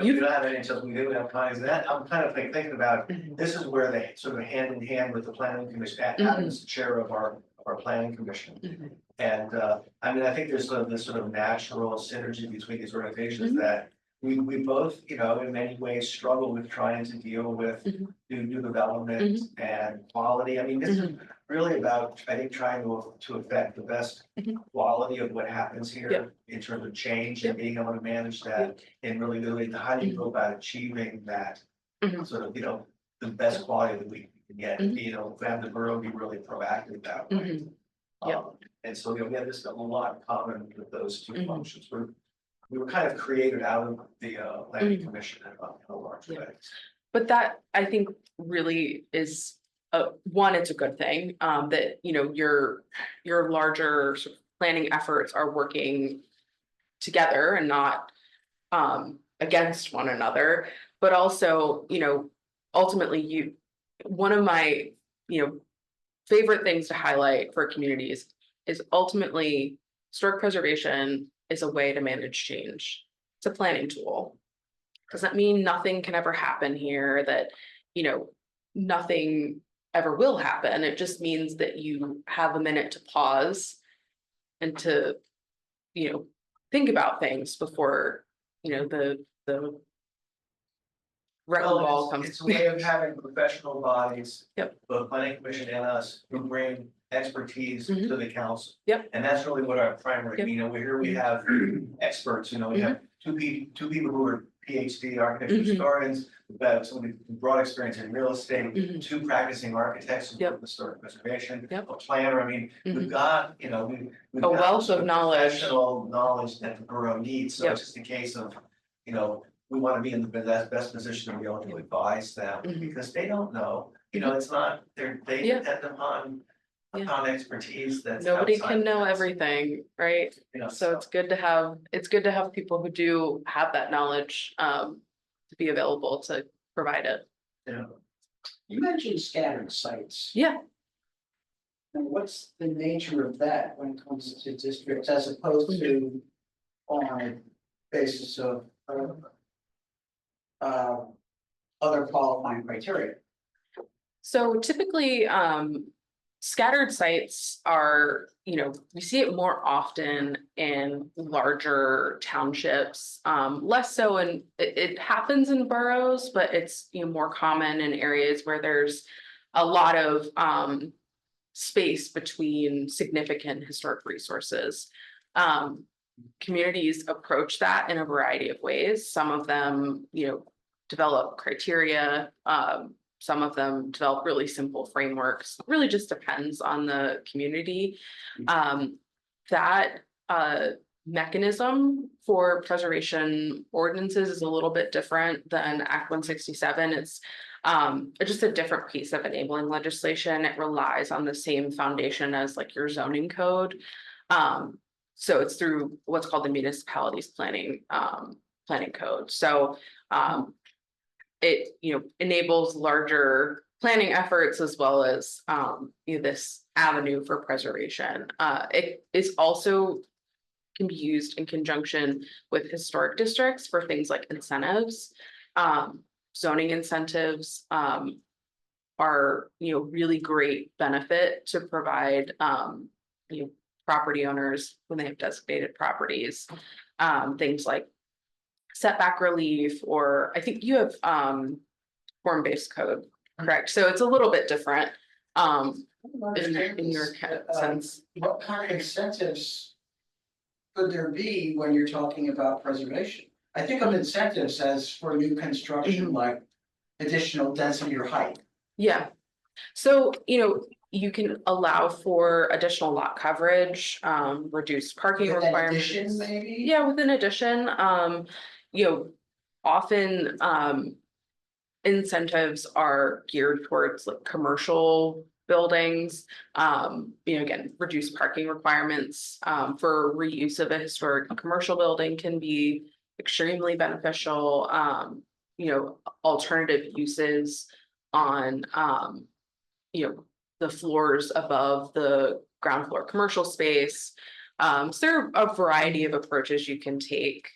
We don't have any until we do have plans, and that, I'm kind of thinking about, this is where they sort of hand in hand with the planning commission, Adam's the chair of our planning commission. Mhm. And I think there's sort of this sort of natural synergy between these organizations that we both, in many ways struggle with trying to deal with new development and quality. I mean, this is really about, I think, trying to affect the best quality of what happens here in terms of change and being able to manage that and really, how do you go about achieving that sort of, the best quality that we can get, have the borough be really proactive that way. And so, we have this a lot in common with those two functions. We were kind of created out of the planning commission in a large way. But that, I think, really is one, it's a good thing, that, your larger sort of planning efforts are working together and not against one another. But also, ultimately, one of my, favorite things to highlight for communities is ultimately historic preservation is a way to manage change. It's a planning tool. Does that mean nothing can ever happen here, that, nothing ever will happen? It just means that you have a minute to pause and to, think about things before, the wrecking ball comes. It's a way of having professional bodies. Yep. Both planning commission and us, who bring expertise to the council. Yep. And that's really what our primary, Yep. we have experts, we have two people who are PhD architecture Mhm. historians, we've got somebody with broad experience in real estate, Mhm. two practicing architects who Yep. work with historic preservation, Yep. a planner, I mean, we've Mhm. got, we've A got wealth of the knowledge. professional knowledge that the borough needs, so Yep. it's just a case of, we want to be in the best position to be able to advise them, Mhm. because they don't know, it's not, they Yeah. depend upon Yeah. expertise that's Nobody outside can of know us, everything, right? So so. it's good to have people who do have that knowledge, to be available to provide it. You mentioned scattered sites. Yeah. And what's the nature of that when it comes to districts as opposed to on a basis of other qualifying criteria? So typically, scattered sites are, we see it more often in larger townships. Less so it happens in boroughs, but it's, more common in areas where there's a lot of, space between significant historic resources. Communities approach that in a variety of ways. Some of them, develop criteria. Some of them develop really simple frameworks. It really just depends on the community. That mechanism for preservation ordinances is a little bit different than Act 167. It's just a different piece of enabling legislation. It relies on the same foundation as like your zoning code. So it's through what's called the municipalities planning code. So it enables larger planning efforts as well as this avenue for preservation. It is also can be used in conjunction with historic districts for things like incentives. Zoning incentives are really great benefit to provide property owners when they have designated properties. Things like setback relief, or I think you have form-based code, correct? So it's a little bit different in your sense. What kind of incentives could there be when you're talking about preservation? I think of incentives as for new construction, like additional density or height. Yeah. So, you can allow for additional lot coverage, reduced parking With an requirements. addition, maybe? Yeah, with an addition, often incentives are geared towards like commercial buildings. Again, reduced parking requirements for reuse of a historic commercial building can be extremely beneficial. Alternative uses on the floors above the ground floor commercial space. So there are a variety of approaches you can take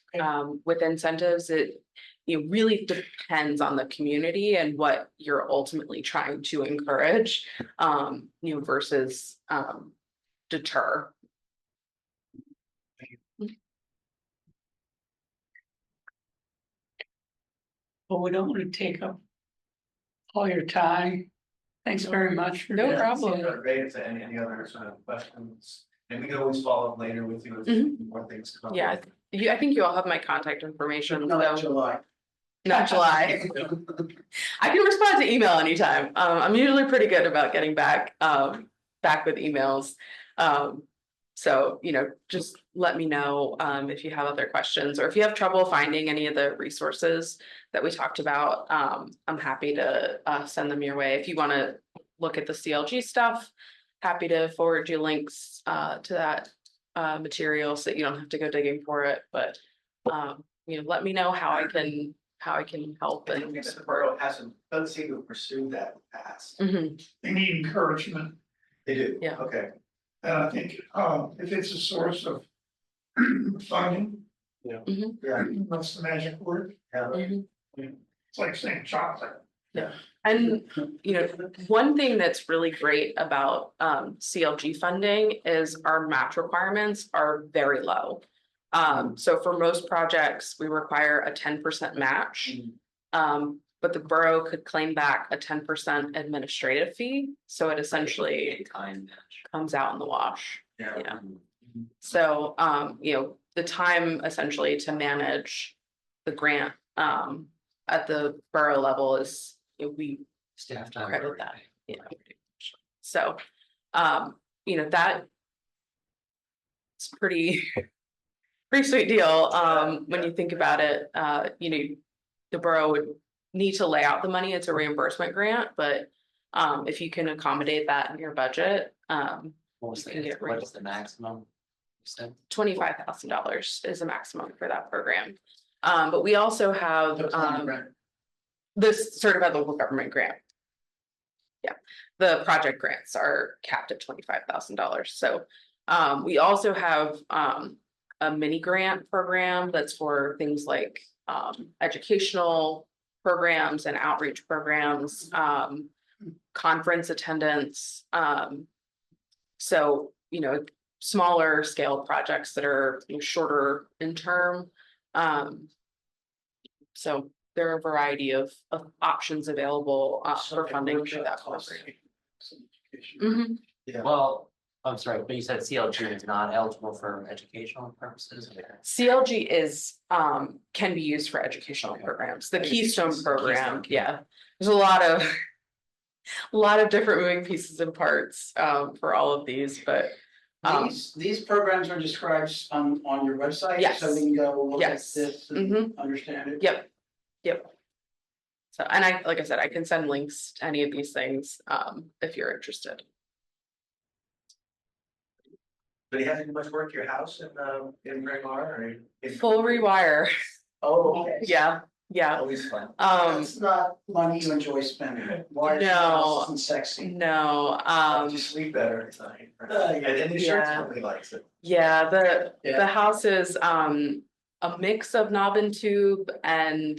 with incentives. It really depends on the community and what you're ultimately trying to encourage, versus deter. Well, we don't want to take up all your time. Thanks very much for No that. problem. Great, if there are any other sort of questions, and we can always follow up later with you if Mhm. more things come up. Yeah, I think you all have my contact information. Not So July. not July. I can respond to email anytime. I'm usually pretty good about getting back with emails. So, just let me know if you have other questions, or if you have trouble finding any of the resources that we talked about. I'm happy to send them your way. If you want to look at the CLG stuff, happy to forward you links to that material so that you don't have to go digging for it. But let me know how I can help I and think the borough doesn't seem to have pursued that in the past. Mhm. They need encouragement, They do, Yeah. okay. and I think, if it's a source of funding, Yeah, that's the magic word. yeah. Mhm. It's like saying chocolate. And, one thing that's really great about CLG funding is our match requirements are very low. So for most projects, we require a 10% match. But the borough could claim back a 10% administrative fee, so it essentially Kind match. comes out in the wash. Yeah. Yeah. So, the time essentially to manage the grant, at the borough level is, we Staff time. credit that, So, that. It's pretty sweet deal, when you think about it, the borough would need to lay out the money, it's a reimbursement grant, but. If you can accommodate that in your budget, What you can get what is the maximum? You said? $25,000 is the maximum for that program. But we also have, The plan grant. this certified local government grant. Yeah, the project grants are capped at $25,000. So, we also have, a mini grant program that's for things like, educational programs and outreach programs, conference attendance, so, smaller scale projects that are shorter in term. So there are a variety of options available for funding through that program. Mhm. Yeah. Well, I'm sorry, but you said CLG is not eligible for educational purposes? CLG is, can be used for educational Okay. programs. The I think Keystone it's the program, Keystone. yeah. There's a lot of different moving pieces and parts, for all of these, but. These programs are described on your website? Yes. So we can go look at Yes. this and Mhm. understand it? Yep. So, and like I said, I can send links to any of these things, if you're interested. But you have to do much work to your house in Bryn Mawr or? Full rewire, Oh, okay. yeah, Always fun. That's not money you enjoy spending. Why No. isn't sexy? no, You sleep better at night. Yeah. And the insurance Yeah. company likes it. yeah, the Yeah. house is, a mix of knob and tube and,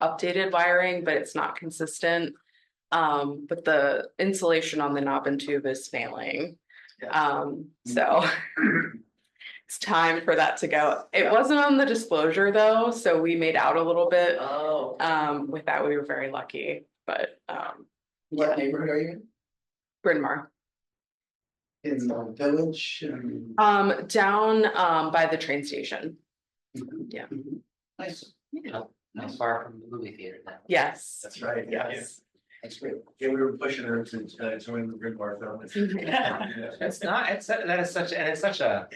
updated wiring, but it's not consistent. But the insulation on the knob and tube is failing. So it's time for that to go. It wasn't on the disclosure though, so we made out a little bit. Oh. With that, we were very lucky, but, What neighborhood are you in? Bryn Mawr. In the village? Down, by the train station. Yeah. Nice, Not far from the movie theater now. Yes. That's right, yeah. Yes. that's great. Yeah, we were pushing her to join the Bryn Mawr film. It's not, that is such, and it's such a,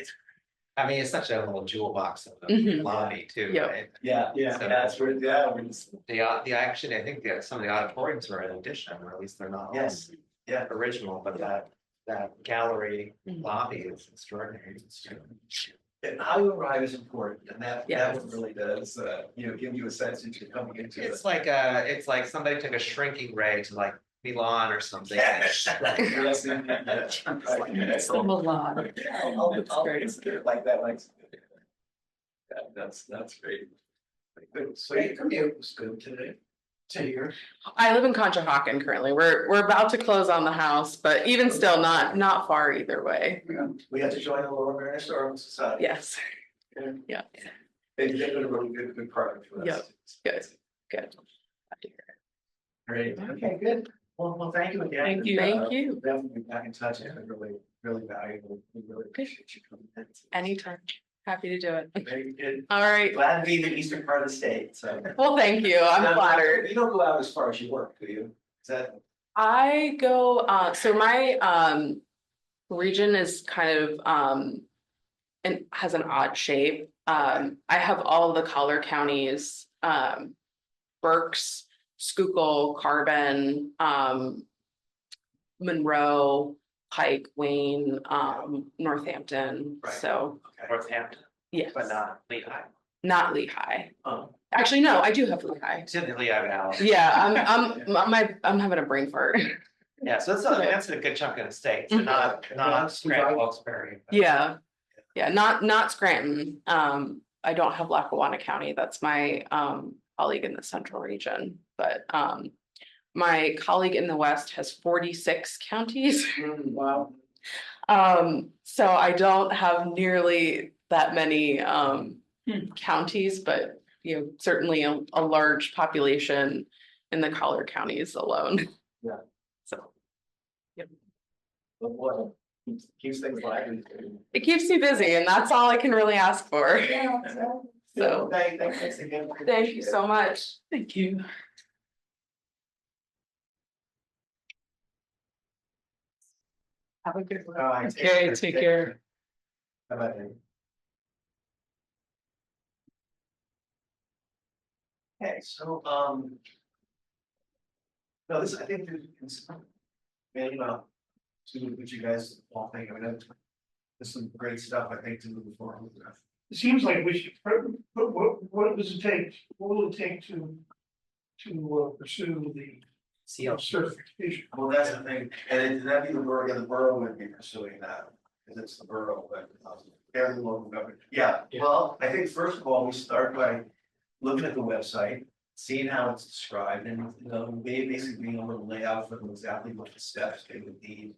I mean, it's such a little jewel box of a Mhm. lobby too, Yep. right? Yeah, So- that's where, yeah, we just, The actually, I think that some of the auditoriums are an addition, or at least they're not all yes, yeah. original, but that gallery Mhm. lobby is extraordinary. And Hollywood Ride is important, and that Yes. one really does, give you a sense that you're coming into it. It's like somebody took a shrinking ray to like Milan or something. Yes. Yes, It's a lot. I'll great. get it like that, like. That's great. Good, so your commute was good today. To here. I live in Conshohocken currently. We're about to close on the house, but even still, not far either way. We had to join the Lower Mariner Historical Society. Yes. And Yeah. they've been a really good partner for us. Yep, good. Great, okay, good. Well, thank you again. Thank you. Thank you. Definitely be back in touch, it's been really valuable, we really appreciate you coming in. Anytime. Happy to do it. Very good, All right. glad to be in the eastern part of the state, so. Well, thank you. I'm flattered. You don't go out as far as you work, do you? Is that? I go, so my region is kind of and has an odd shape. I have all the collar counties, Berks, Schuylkill, Carbon, Monroe, Pike, Wayne, Northampton, Right. so, Okay. Northampton, yes, but not Lehigh. not Lehigh. Oh. Actually, no, I do have Lehigh. It's in the Lehigh Valley. Yeah, I'm having a brain fart. Yeah, so that's a good chunk of the state, so not Scranton, Wilkes-Barre. but- Yeah, not Scranton. I don't have Lackawanna County. That's my colleague in the central region, but my colleague in the west has 46 counties. Wow. So I don't have nearly that many counties, but certainly a large population in the collar counties alone. Yeah. So, Well, Keeps things lively. It keeps me busy and that's all I can really ask for. So, Thanks again. thank you so much. Thank you. Have a good one. All right, Okay, take care. Bye-bye. Okay, so, no, this, I think, it's, maybe not, to what you guys all think, I mean, there's some great stuff, I think, to move forward with. It seems like we should, but what does it take, what will it take to pursue the certification? Well, that's the thing, and that'd be the borough, yeah, the borough would be pursuing that, because it's the borough, but, they're the local government. Yeah, well, I think first of all, we start by looking at the website, seeing how it's described, and, you know, basically being able to lay out for them exactly what the steps they would need.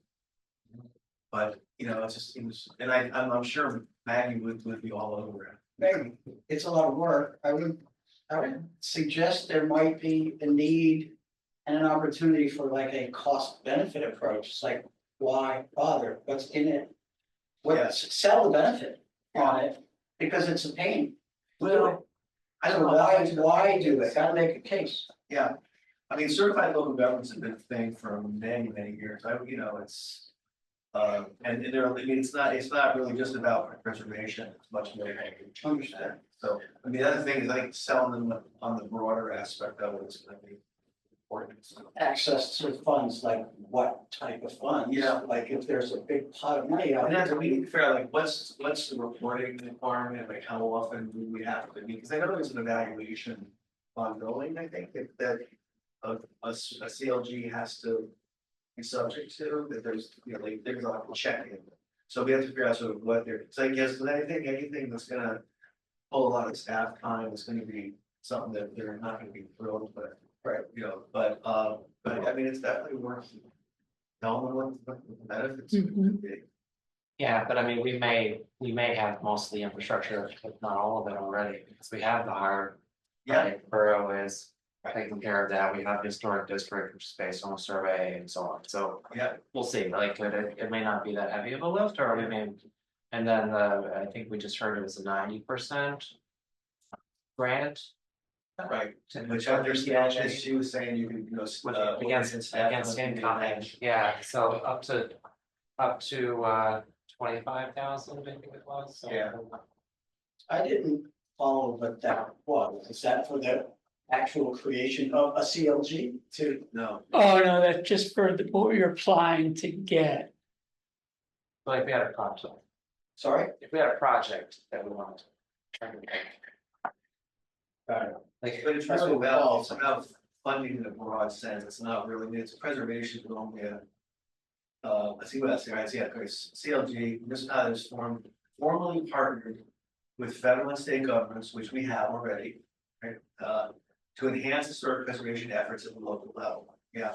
But, you know, it just seems, and I'm sure Maggie would be all over it. Maybe, it's a lot of work. I would suggest there might be a need and an opportunity for like a cost benefit approach. It's like, why bother? What's in it? Sell the benefit on it, because it's a pain. Well, I don't So know. why do it? Gotta make a case. Yeah, I mean, certified local governments have been a thing for many, many years. You know, it's. And there, I mean, it's not really just about preservation, it's much more. Understand. So, I mean, the other thing is, I think selling them on the broader aspect of it is gonna be important. So, Access to funds, like what type of funds? Yeah. Like if there's a big pot of money out and that's, there. we need to figure out, like, what's the reporting requirement, like, how often do we have to, because I know there's an evaluation ongoing, I think, that a CLG has to be subject to, that there's, you know, like, there's a check-in. So we have to figure out sort of what they're, so I guess, but I think anything that's gonna pull a lot of staff time is gonna be something that they're not gonna be thrilled with, right, you know, but I mean, it's definitely worth telling them what the benefits would be. Yeah, but I mean, we may have most of the infrastructure, if not all of it already, because we have the HARB. Yeah, Right, Borough is taking care of that, we have historic district, which is based on a survey and so on, so yeah, we'll see, like, it may not be that heavy of a lift, or we may. And then I think we just heard it was a 90% grant. right, to- which I understand, as she was saying, you can, you know. Against income, yeah, so up to 25,000, I think it was, so. Yeah. I didn't follow what that was. Is that for the actual creation of a CLG to? No, Oh, no, that's just for what you're applying to get. Like, we had a project, Sorry? if we had a project that we wanted to. Like, but it's really about funding in a broad sense, it's not really, it's preservation, but only let's see what else, right, yeah, CLG, municipalities formally partnered with federal and state governments, which we have already, right? To enhance historic preservation efforts at the local level, yeah.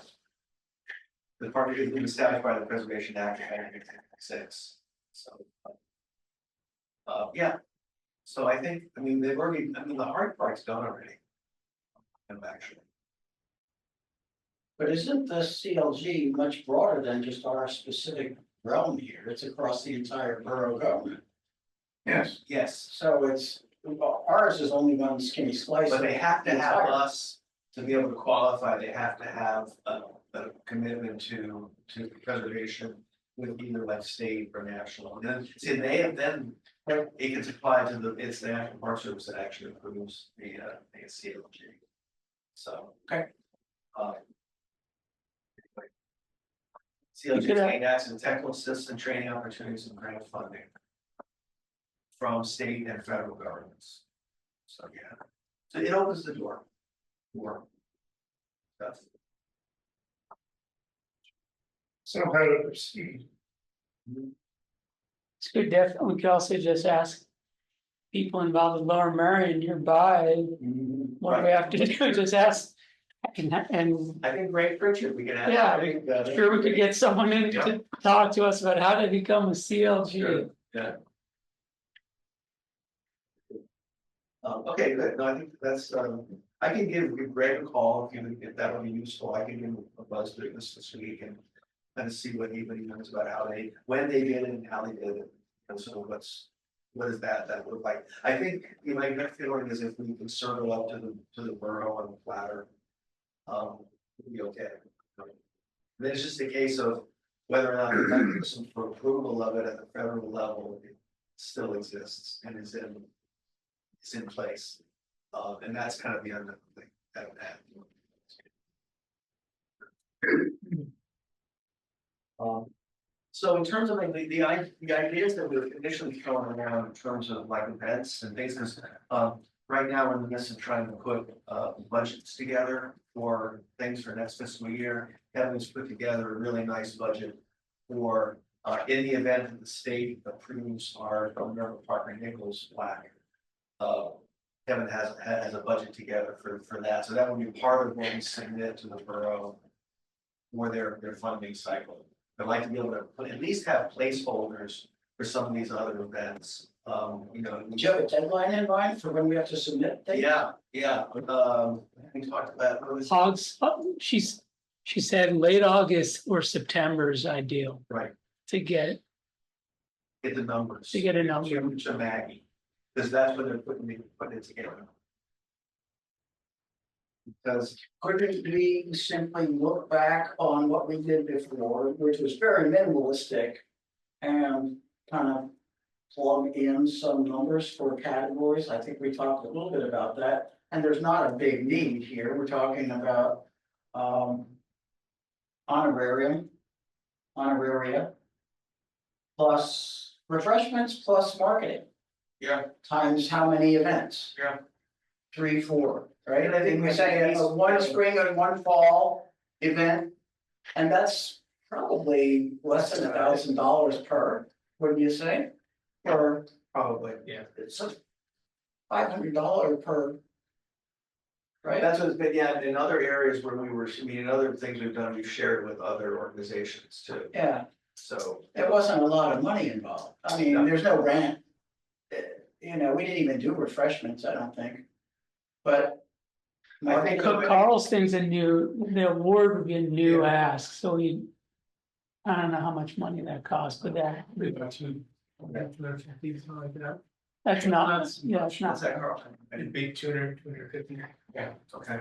The partnership has been established by the Preservation Act of 1966, so. Yeah, so I think, I mean, they've already, I mean, the hard part's done already. Actually. But isn't the CLG much broader than just our specific realm here? It's across the entire borough government. Yes, Yes, So it's, ours is only one skinny slice. but they have to have Entire. us to be able to qualify, they have to have a commitment to preservation with either like state or national. And then, see, they have then, it gets applied to it's the National Park Service that actually approves the CLG. So. Okay. CLG could, gained access to technical assistance, training opportunities and grant funding from state and federal governments. So, yeah, so it opens the door. More stuff. so how to proceed. It's good, definitely, we could also just ask people involved in Lower Merion nearby, what do we have to do, just ask. And I think Ray Pritchard, we can add. Yeah, I think, sure, we could get someone in Yeah. to talk to us about how to become a CLG. Sure. Yeah. Okay, good. No, I think that's, I can give Greg a call if that would be useful. I can give him a buzz through this week and kind of see what anybody knows about when they did it and how they did it. And so what does that look like? I think, my gut feeling is if we can circle up to the borough on the platter, we'll be okay. Then it's just a case of whether or not the mechanism for approval of it at the federal level still exists and is in place. And that's kind of the unknown thing that would happen. So in terms of like the ideas that we've initially thrown around in terms of like events and things, because right now we're in the midst of trying to put budgets together for things for next fiscal year. Kevin's put together a really nice budget for in the event that the state approves our Governor Parker Nichols plaque. Kevin has a budget together for that, so that would be part of what we submit to the borough for their funding cycle. I'd like to be able to at least have placeholders for some of these other events. Do you have a deadline in mind for when we have to submit things? Yeah. We talked about. She said late August or September is ideal. Right. To get Get the numbers. To get a number. To Maggie, because that's when they're putting it together. Because Couldn't we simply look back on what we did before, which was very minimalistic, and kind of plug in some numbers for categories? I think we talked a little bit about that, and there's not a big need here. We're talking about honoraria plus refreshments plus marketing yeah, times how many events? Yeah. 3, 4, right? And I think we we say need- one spring and one fall event, and that's probably less than $1,000 per, wouldn't you say? Or probably, yeah. it's $500 per. Right? That's what's been, yeah, in other areas where in other things we've done, we've shared with other organizations too, Yeah, so. there wasn't a lot of money involved. I mean, No. there's no rent. We didn't even do refreshments, I don't think. But. I think Carlson's the award would be a new Yeah. ask, so I don't know how much money that costs, but About $250, something like that. that's not, it's not. What's that, Carl? And big 250. Yeah, okay.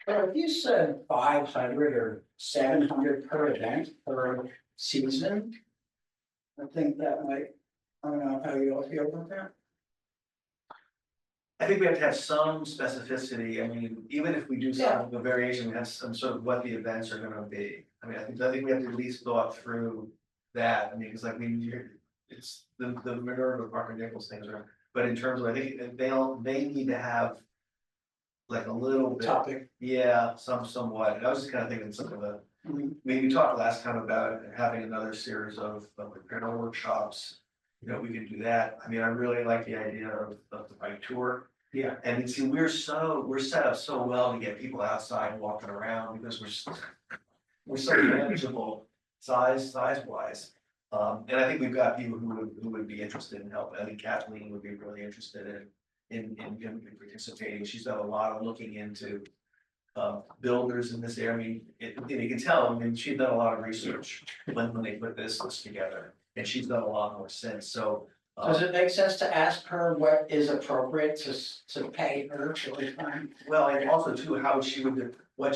But if you said 500 or 700 per event per season. I think that might, I don't know how you all feel about that. I think we have to have some specificity. I mean, even if we do some of the variation, we have some sort of what the events are gonna be. I mean, I think we have to at least thought through that. I mean, it's like, it's the Minerva Parker Nichols things are, but in terms of, I think they need to have like a little bit. Topic. Yeah, somewhat. And I was just kind of thinking some of the, I mean, we talked last time about having another series of repair workshops. We can do that. I mean, I really like the idea of the bike tour. Yeah. And see, we're set up so well to get people outside walking around because we're so manageable size wise. And I think we've got people who would be interested in helping. I think Kathleen would be really interested in participating. She's done a lot of looking into builders in this area. I mean, you can tell, I mean, she's done a lot of research when they put this list together, and she's done a lot more since, so. Does it make sense to ask her what is appropriate to pay her for the time? Well, and also too, how she would, what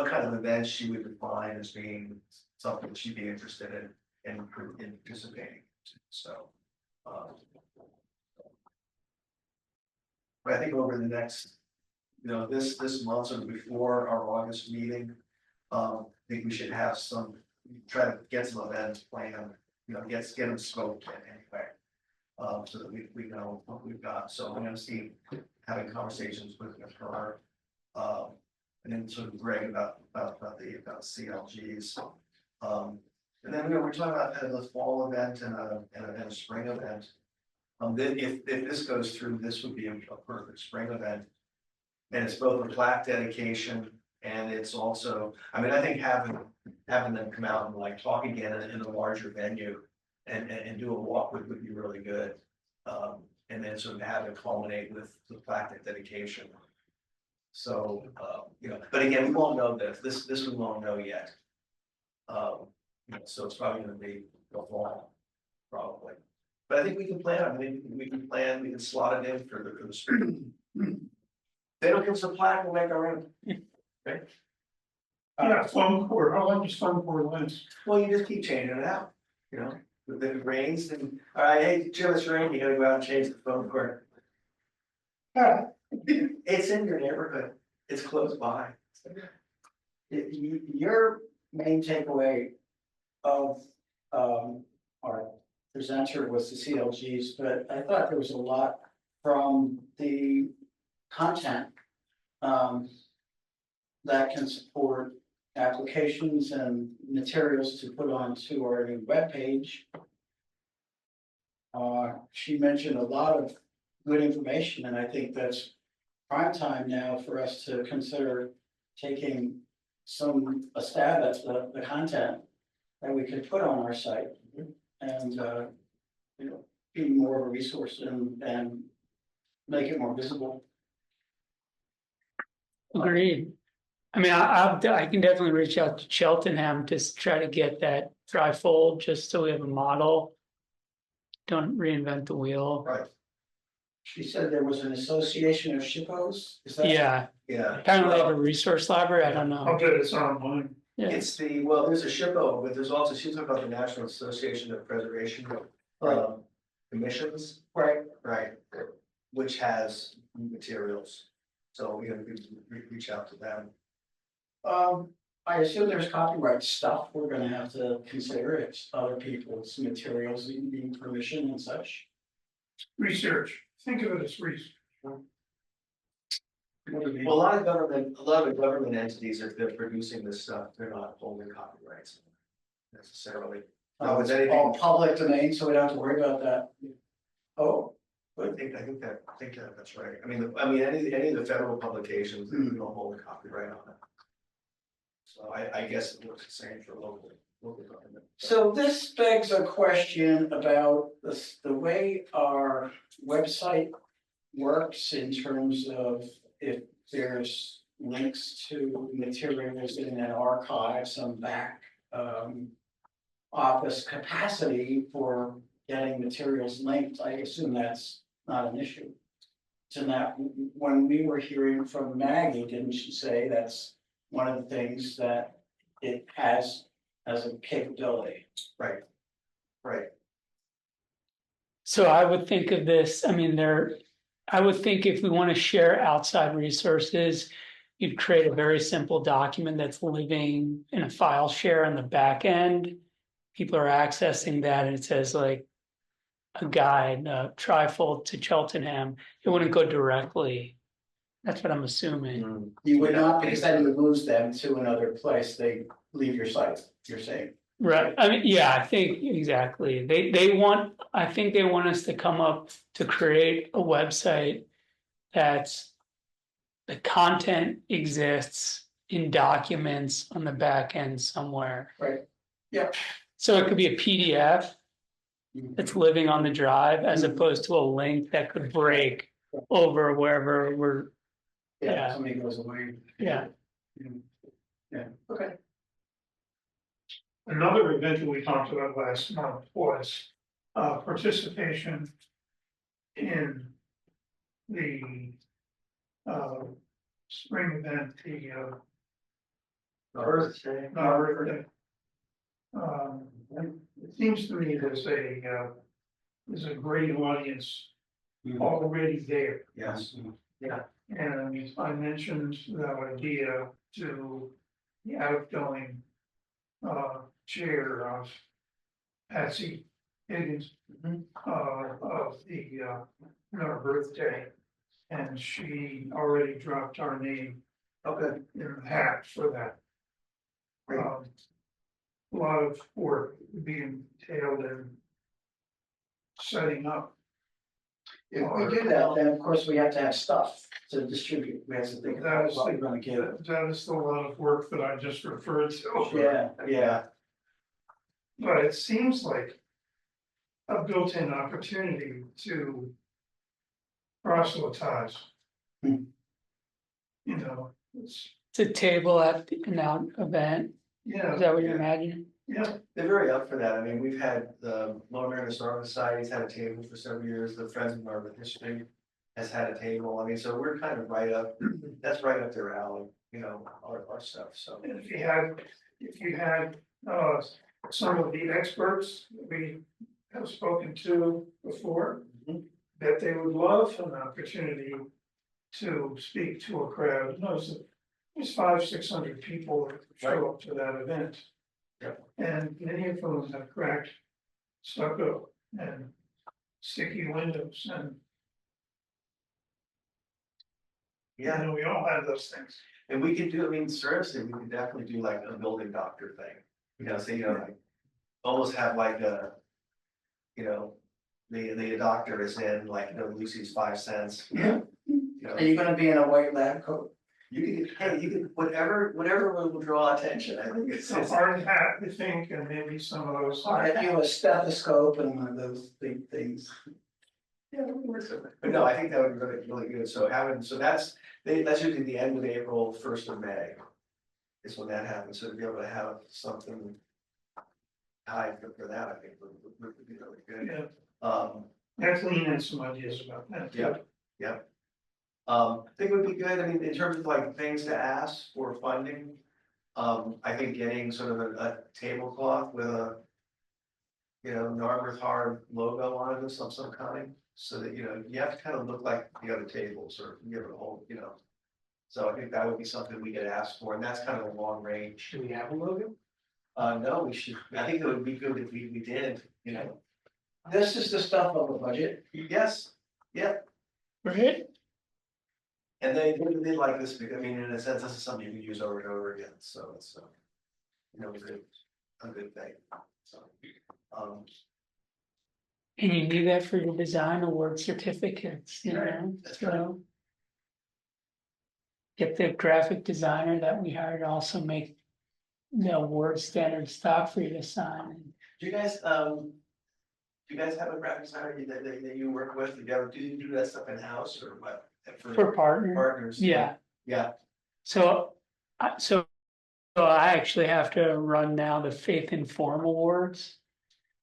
kind of events she would define as being something she'd be interested in participating, so. But I think over the next, this month or before our August meeting, I think we should have try to get some events planned, get them scoped anyway. So that we know what we've got, so I'm gonna see, having conversations with her. And then sort of Greg about CLGs. And then, we're talking about kind of the fall event and a spring event. Then if this goes through, this would be a perfect spring event. And it's both a plaque dedication and it's also, I mean, I think having them come out and like talk again in a larger venue and do a walk would be really good. And then sort of have it culminate with the plaque dedication. So, but again, we won't know this we won't know yet. So it's probably gonna be the fall, probably. But I think we can plan, I mean, we can plan, we can slot it in for the spring. They don't give us a plaque, we'll make our own. Right? Yeah, foam core, how long does foam core last? Well, you just keep changing it out, you know, if it rains, then, all right, hey, Jim, it's raining, you gotta go out and change the phone cord. It's in your neighborhood, it's close by. Your main takeaway of, our presenter was the CLGs, but I thought there was a lot from the content. That can support applications and materials to put onto our new webpage. She mentioned a lot of good information, and I think that's prime time now for us to consider taking a stab at the content that we could put on our site. And, be more of a resource and make it more visible. Agreed. I mean, I can definitely reach out to Cheltenham to try to get that trifold, just so we have a model. Don't reinvent the wheel. Right. She said there was an association of SHPOs, is that? Yeah, Yeah. apparently they have a resource library, I don't How know. good it's online. Yeah, It's there's a SHPO, but there's also, she's talking about the National Association of Preservation. Commissions. Right, which has materials, so we have to reach out to them. I assume there's copyright stuff we're gonna have to consider, it's other people's materials needing permission and such. Research, think of it as research. Well, a lot of government entities, if they're producing this stuff, they're not holding copyrights necessarily. No, It's it's anything, all public domain, so we don't have to worry about that. Oh, I think that's right. I mean, any of the federal publications, they don't hold a copyright on it. So I guess it looks the same for local government. so this begs a question about the way our website works in terms of if there's links to materials in an archive, some back office capacity for getting materials linked. I assume that's not an issue. So that when we were hearing from Maggie, didn't she say that's one of the things that it has as a capability? Right. so I would think of this, I mean, I would think if we want to share outside resources, you'd create a very simple document that's living in a file share on the back end. People are accessing that and it says like a guide, trifold to Cheltenham. It wouldn't go directly. That's what I'm assuming. You would not, because then you lose them to another place, they leave your site, you're saying. Right, I mean, yeah, I think exactly. I think they want us to come up to create a website that's the content exists in documents on the back end somewhere. Right. Yeah. So it could be a PDF that's living on the drive as opposed to a link that could break over wherever we're, Yeah. Somebody goes away. yeah. Yeah, okay. Another event that we talked about last month was participation in the spring event, the Earth Day. Earth Day. It seems to me there's a great audience already there. Yes. And I mentioned that idea to the outgoing chair of Patsy Higgins of the our birthday. And she already dropped our name in the hat for that. A lot of work being entailed in setting up. If we do that, then of course we have to have stuff to distribute, we have to think about what we're gonna give it. That is the lot of work that I just referred to. Yeah. But it seems like a built-in opportunity to proselytize. You know, It's a table at an event. Yeah, Is that what you're imagining? yeah, They're very up for that. I mean, we've had the Lower Marin Historical Society's had a table for several years. The Friends of Marvin History has had a table. I mean, so we're kind of right up, that's right up their alley, you know, our stuff, so. and if you had, some of the experts we have spoken to before, Mhm. that they would love an opportunity to speak to a crowd. There's 500-600 people that show up to that event. Yep. And many of them have cracked stucco and sticky windows, and Yeah, we all have those things. and we could do, I mean, seriously, we could definitely do like a building doctor thing. You know, so, you know, like, almost have like a, you know, the doctor is in like, you know, Lucy's 5 cents. Yeah. You know, Are you gonna be in a white lab coat? you can, hey, you can, whatever will draw attention, I think It's a hard hat, I think, and maybe some of those. I'll get you a stethoscope and one of those big things. Yeah, but no, I think that would be really, really good, so that's usually the end of April, 1st of May. Is when that happens, so to be able to have something tied for that, I think would be really good. Yeah, let's lean in some ideas about that. Yeah. I think it would be good, I mean, in terms of like things to ask for funding. I think getting sort of a tablecloth with a, you know, Narberth HARB logo on it of some kind. So that, you know, you have to kind of look like the other tables or give it a whole, you know. So I think that would be something we could ask for, and that's kind of a long range. Do we have a logo? No, we should, I think it would be good if we did, you know. This is the stuff of the budget. Yes, yeah, Right? and they like this, because, I mean, in a sense, this is something you can use over and over again, so it's, you know, a good thing, so. And you need that for your design award certificates, you Right, know, that's so. Get the graphic designer that we hired to also make the award standard stock for you to sign. Do you guys have a graphic designer that you work with? Do you do that stuff in-house or what? For partner, Partners? yeah, Yeah, so, so I actually have to run now the Faith Inform Awards.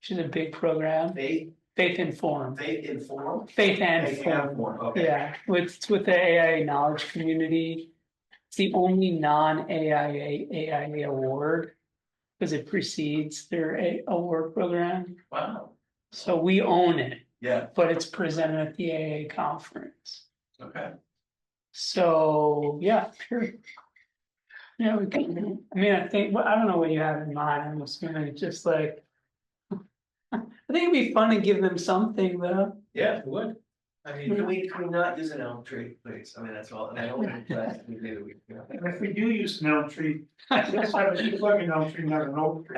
Which is a big program, Faith Inform, faith informed? Faith and Faith Form. Form, okay. Yeah, with the AIA knowledge community. It's the only non-AIA award. Because it precedes their award program, Wow, so we own it, yeah, but it's presented at the AA conference. okay. So, yeah, sure. Yeah, we can, I mean, I think, well, I don't know what you have in mind, I'm assuming it's just like. I think it'd be fun to give them something though. Yeah, it would. I mean, can we not use an elm tree, please? I mean, that's all, and I don't want to, we do, you know. And if we do use an elm tree, let's have a fucking elm tree, not an oak tree.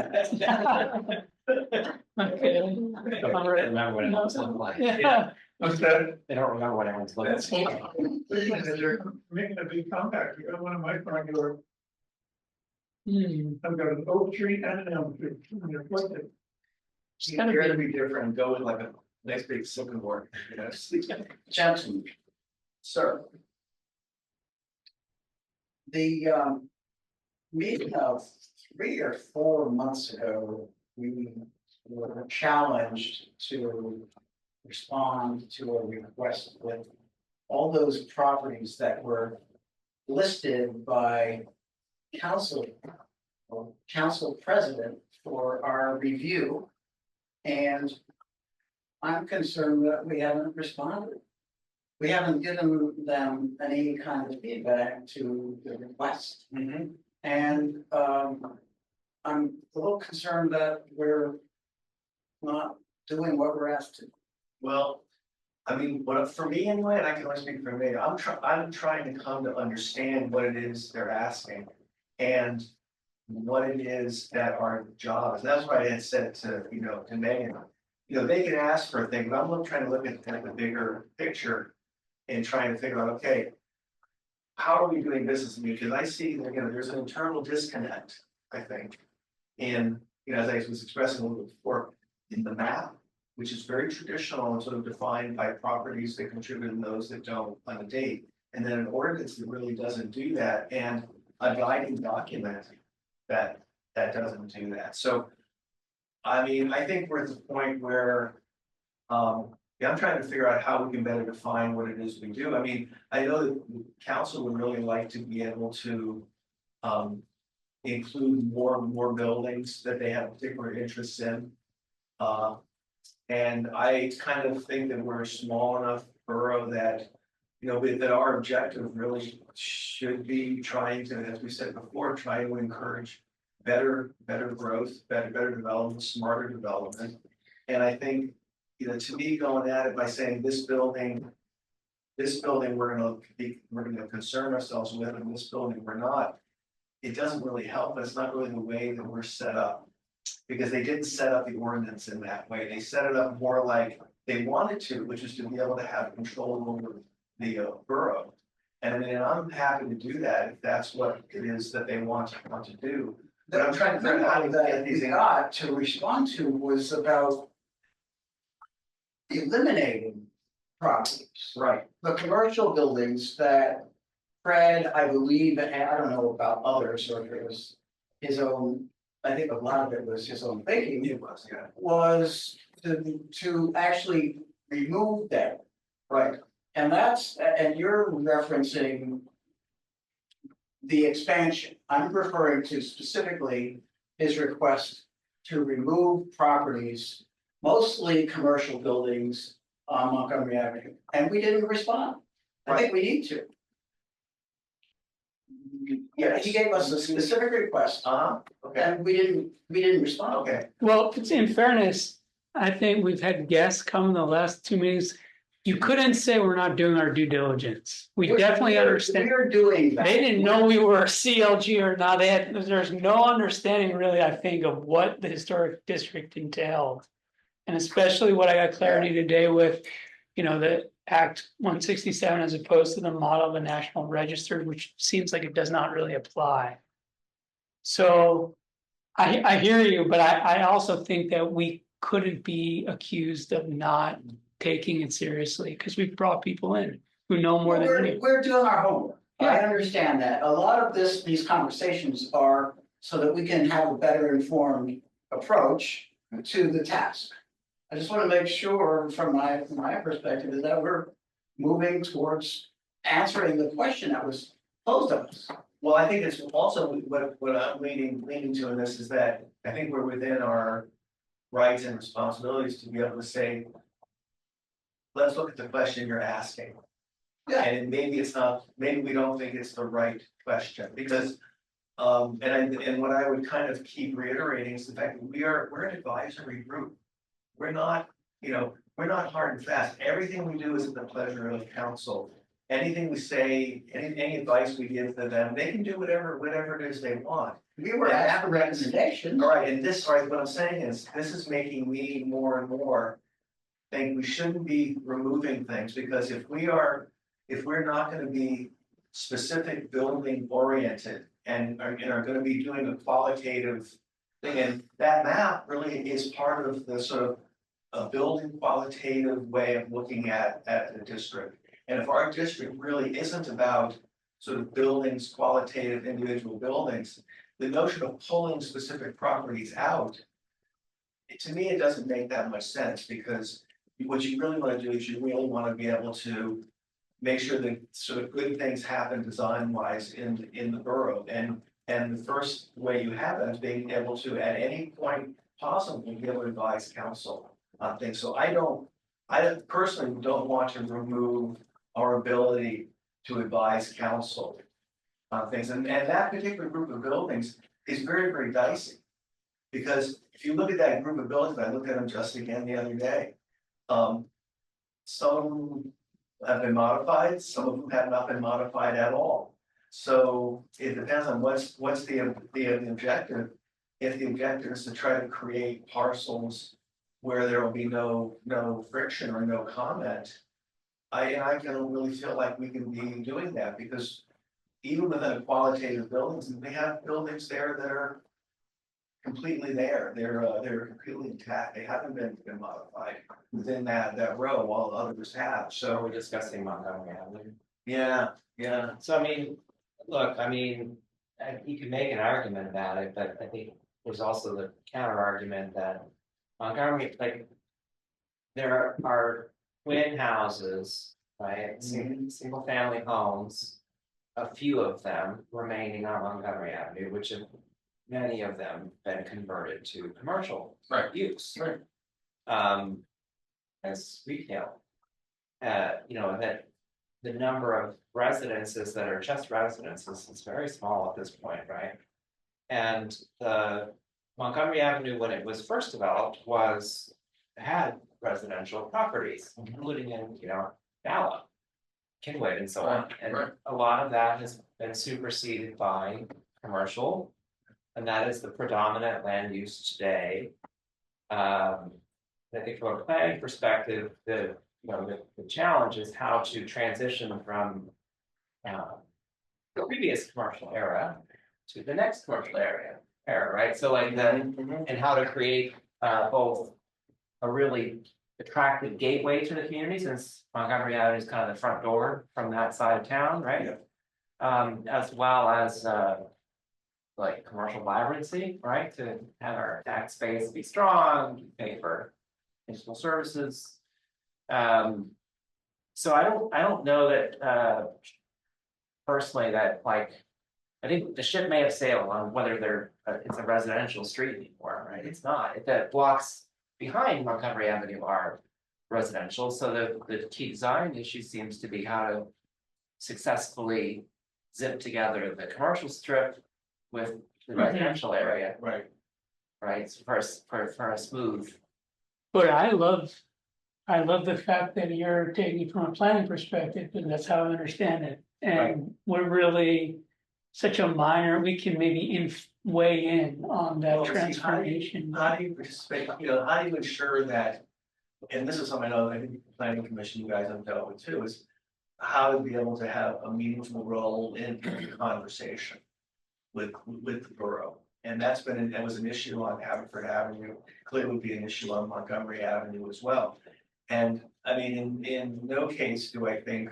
Okay. All right. Remember what it looks like. Yeah. What's that? They don't remember what everyone's looking That's like. they're making a big comeback. You got one of my front door. I've got an oak tree and an elm tree. And they're planted. It's gotta You're be- gonna be different and go with like a nice big sycamore, you know. Gentlemen, Sir. the meeting of 3 or 4 months ago, we were challenged to respond to a request with all those properties that were listed by council or council president for our review. And I'm concerned that we haven't responded. We haven't given them any kind of feedback to the request. And I'm a little concerned that we're not doing what we're asked to. Well, I mean, for me anyway, and I can only speak for me, I'm trying to come to understand what it is they're asking. And what it is that our job is, that's why I had said to, you know, to Megan. You know, they can ask for a thing, but I'm trying to look at kind of the bigger picture. And trying to figure out, okay. How are we doing business? Because I see that, you know, there's an internal disconnect, I think. And, you know, as I was expressing a little bit before, in the map, which is very traditional and sort of defined by properties that contribute and those that don't on a date. And then an ordinance that really doesn't do that, and a guiding document that that doesn't do that, so. I mean, I think we're at the point where, yeah, I'm trying to figure out how we can better define what it is we do. I mean, I know that the council would really like to be able to, include more and more buildings that they have particular interests in. And I kind of think that we're a small enough borough that, you know, that our objective really should be trying to, as we said before, trying to encourage better growth, better development, smarter development. And I think, you know, to me, going at it by saying this building we're gonna concern ourselves with, and this building we're not, it doesn't really help, it's not really the way that we're set up. Because they didn't set up the ordinance in that way, they set it up more like they wanted to, which is to be able to have control over the borough. And I mean, I'm happy to do that if that's what it is that they want to do. But I'm trying to figure out how to get these we in. got to respond to was about eliminating properties. Right, The commercial buildings that Fred, I believe, and I don't know about others, or if it was his own, I think a lot of it was his own thinking, it was, yeah, was to actually remove them. right, And that's, and you're referencing the expansion. I'm referring to specifically his request to remove properties, mostly commercial buildings on Montgomery Avenue, and we didn't respond. I think we need to. Yeah, he gave us a specific request, okay, and we didn't respond. okay, Well, in fairness, I think we've had guests come in the last 2 meetings. You couldn't say we're not doing our due diligence. We definitely understand. We're doing that. They didn't know we were a CLG or not. There's no understanding really, I think, of what the historic district entailed. And especially what I got clarity today with, you know, the Act 167 as opposed to the model of the National Register, which seems like it does not really apply. So I hear you, but I also think that we couldn't be accused of not taking it seriously because we've brought people in who know more than we. We're doing our homework. I Yeah. understand that. A lot of these conversations are so that we can have a better informed approach to the task. I just want to make sure from my perspective is that we're moving towards answering the question that was posed of us. well, I think it's also what I'm leaning to in this is that I think we're within our rights and responsibilities to be able to say, let's look at the question you're asking. Yeah. And maybe it's not, maybe we don't think it's the right question, because, and what I would kind of keep reiterating is the fact that we're an advisory group. We're not, you know, we're not hard and fast, everything we do is at the pleasure of council. Anything we say, any advice we give to them, they can do whatever it is they want. We were asked for recommendations. All right, and this, all right, what I'm saying is, this is making me more and more think we shouldn't be removing things, because if we're not gonna be specific building oriented and are gonna be doing a qualitative thing, and that map really is part of the sort of a building qualitative way of looking at the district. And if our district really isn't about sort of buildings, qualitative individual buildings, the notion of pulling specific properties out, to me, it doesn't make that much sense, because what you really want to do is you really want to be able to make sure that sort of good things happen design wise in the borough. And the first way you have that is being able to, at any point possible, be able to advise council on things. So I personally don't want to remove our ability to advise council on things. And that particular group of buildings is very, very dicey. Because if you look at that group of buildings, I looked at them just again the other day. Some have been modified, some of them have not been modified at all. So it depends on what's the objective. If the objective is to try to create parcels where there will be no friction or no comment, I can really feel like we can be doing that, because even within a qualitative buildings, we have buildings there that are completely there. They're completely intact. They haven't been modified within that row, while others have. So we're discussing Montgomery Avenue. yeah. So I mean, look, I mean, you can make an argument about it, but I think there's also the counter argument that Montgomery, like. There are twin houses, right, single family homes. A few of them remaining on Montgomery Avenue, which have many of them been converted to commercial use. Right. As retail. You know, that the number of residences that are just residences is very small at this point, right? And the Montgomery Avenue, when it was first developed, had residential properties, including in, you know, Bala, Kinwood and so on. And a lot of that has been superseded by commercial. And that is the predominant land use today. I think from a planning perspective, the challenge is how to transition from the previous commercial era to the next commercial era, right? So like and how to create both a really attractive gateway to the community, since Montgomery Avenue is kind of the front door from that side of town, right? As well as like commercial vibrancy, right? To have our tax base be strong, pay for municipal services. So I don't know that personally that like, I think the ship may have sailed on whether it's a residential street anymore, right? It's not. The blocks behind Montgomery Avenue are residential, so the key design issue seems to be how to successfully zip together the commercial strip with the residential area, right? So for a smooth. But I love the fact that you're taking it from a planning perspective, and that's how I understand it. And we're really such a minor, we can maybe weigh in on that Well, see, transformation. How do you participate, you know, how do you ensure that, and this is something I know, I think the planning commission you guys have dealt with too, is how to be able to have a meaningful role in the conversation with the borough. And that was an issue on Haverford Avenue, clearly would be an issue on Montgomery Avenue as well. And I mean, in no case do I think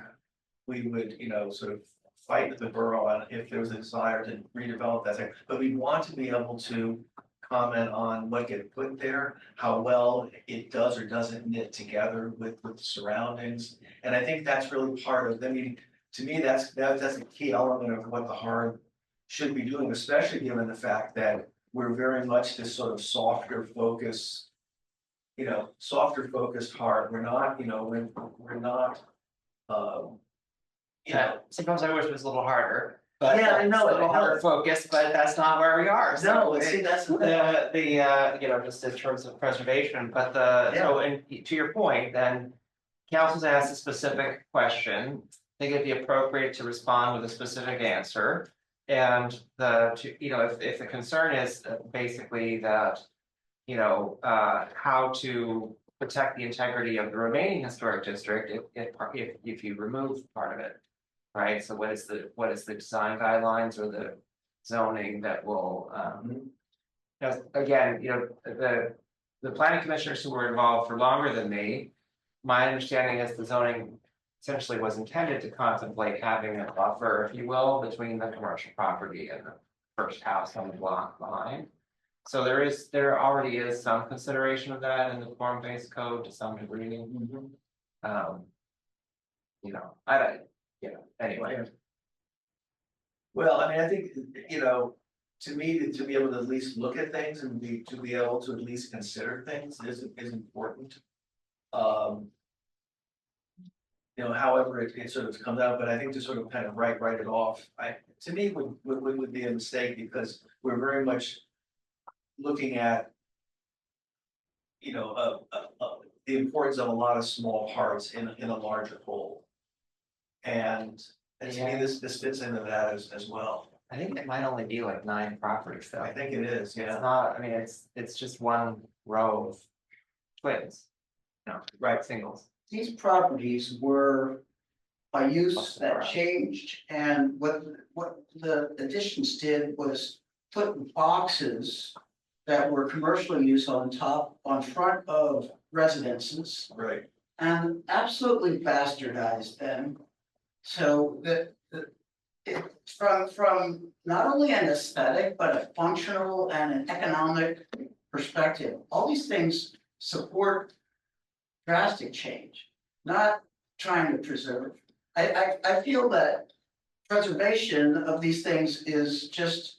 we would, you know, sort of fight with the borough on if there was a desire to redevelop that thing, but we want to be able to comment on what gets put there, how well it does or doesn't knit together with the surroundings. And I think that's really part of, I mean, to me, that's a key element of what the HARB should be doing, especially given the fact that we're very much this sort of softer focus, you know, softer focused HARB. We're not, you know, we're not, you know, Sometimes I wish it was a little harder, but Yeah, I know, it's a little I know. harder focus, but that's not where we are. No, So see, that's the you know, just in terms of preservation, but so and to your point, then council's asked a specific question. I think it'd be appropriate to respond with a specific answer. And you know, if the concern is basically that, you know, how to protect the integrity of the remaining historic district if you remove part of it. Right, so what is the design guidelines or the zoning that will, again, you know, the planning commissioners who were involved for longer than me. My understanding is the zoning essentially was intended to contemplate having a buffer, if you will, between the commercial property and the first house on the block behind. So there already is some consideration of that in the form-based code to some degree. You know, anyway. well, I mean, I think, you know, to me, to be able to at least look at things and to be able to at least consider things is important. You know, however it sort of comes out, but I think to sort of kind of write it off, to me would be a mistake, because we're very much looking at, you know, the importance of a lot of small parts in a larger whole. And to me, this fits into that as well. I think it might only be like 9 properties though. I think it is, It's yeah, not, I mean, it's just one row of twins. No, right, singles. These properties were by use Plus that around. changed, and what the additions did was put boxes that were commercial use on front of residences right. and absolutely bastardized them. So From not only an aesthetic, but a functional and an economic perspective, all these things support drastic change, not trying to preserve. I feel that preservation of these things is just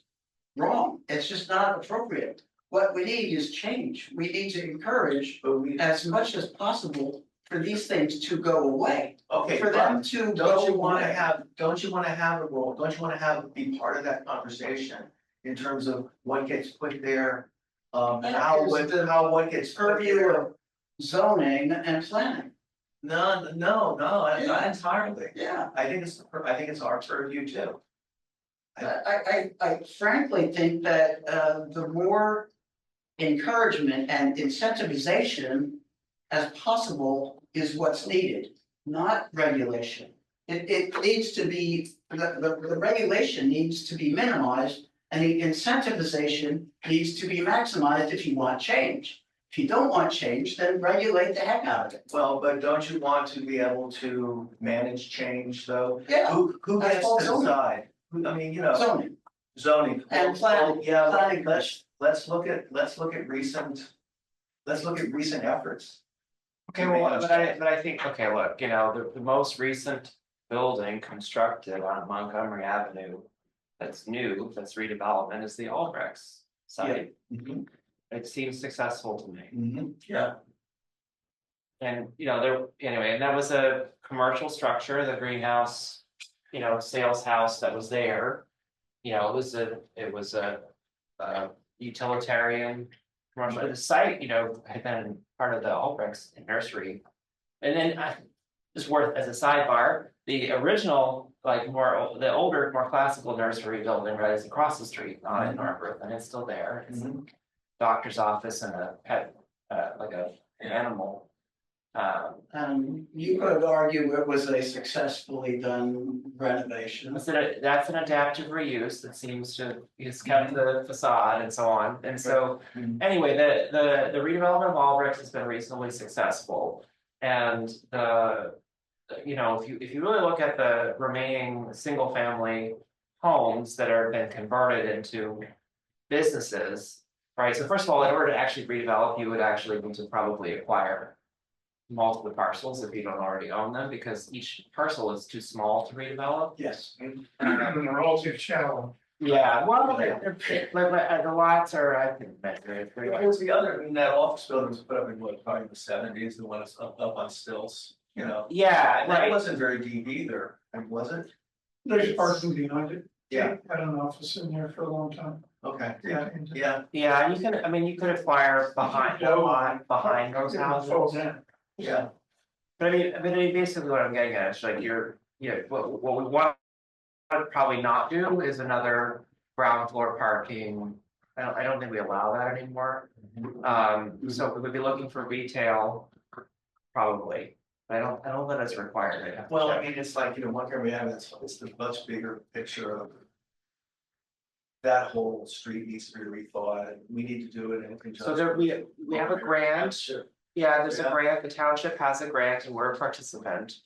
wrong. It's just not appropriate. What we need is change. We need to encourage But we, as much as possible for these things to go away. okay, For them to don't you go wanna away. have, don't you wanna have a role, don't you wanna have, be part of that conversation? In terms of what gets put there, That how, is what, the how, what gets put Purview there. of zoning and planning. No, not entirely. Yeah. I think it's our purview too. I frankly think that the more encouragement and incentivization as possible is what's needed, not regulation. It needs to be, the regulation needs to be minimized and the incentivization needs to be maximized if you want change. If you don't want change, then regulate the heck out of it. Well, but don't you want to be able to manage change though? Yeah, Who That's gets all to zoning. decide? I mean, you know, zoning. zoning. And planning. Yeah, Planning. let's look at recent efforts. Okay, well, but I think, okay, look, you know, the most recent building constructed on Montgomery Avenue. That's new, that's redevelopment is the Albrecht's site. Mhm, It seems successful to me. yeah, And, you know, there, anyway, and that was a commercial structure, the greenhouse, you know, sales house that was there. You know, it was a utilitarian commercial, the site, you know, had been part of the Albrecht's nursery. And then just worth as a sidebar, the original, like the older, more classical nursery building, right, is across the street, not in Northbrook, and it's still there. It's a doctor's office and a pet, like an animal. You could argue it was a successfully done renovation. That's an adaptive reuse that seems to, it's kept the facade and so on, and so, anyway, the redevelopment of Albrecht has been reasonably successful. And you know, if you really look at the remaining single family homes that are been converted into businesses, right? So first of all, in order to actually redevelop, you would actually need to probably acquire multiple parcels if you don't already own them, because each parcel is too small to redevelop. Yes. And they're all too shallow. Yeah, well, the lots are, I think, measured. What was the other, I mean, that office building was put up in what, probably the seventies, the one that's up on stilts, you know? Yeah, And that right. wasn't very deep either, was it? There's parking behind it. Yeah. Had an office in there for a long time. Okay, Yeah. yeah, Yeah, you can, I mean, you could acquire behind those houses. yeah, But I mean, basically what I'm getting at is like what we want to probably not do is another ground floor parking. I don't think we allow that anymore. So we would be looking for retail, probably. I don't know that it's required. I'd have to well, I check. mean, it's like, you know, Montgomery Avenue, it's the much bigger picture of. That whole street needs to be rethought, and we need to do it in conjunction. So there, we have a grant. Sure. Yeah, there's a Yeah. grant, the township has a grant and we're a participant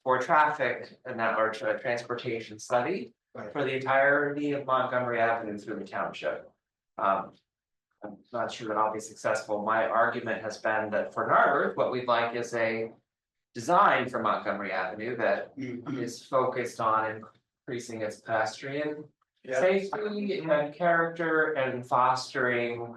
for traffic and that or transportation study. Right. For the entirety of Montgomery Avenue through the township. I'm not sure that I'll be successful. My argument has been that for Narberth, what we'd like is a design for Montgomery Avenue that is focused on increasing its pedestrian Yeah. safety and character and fostering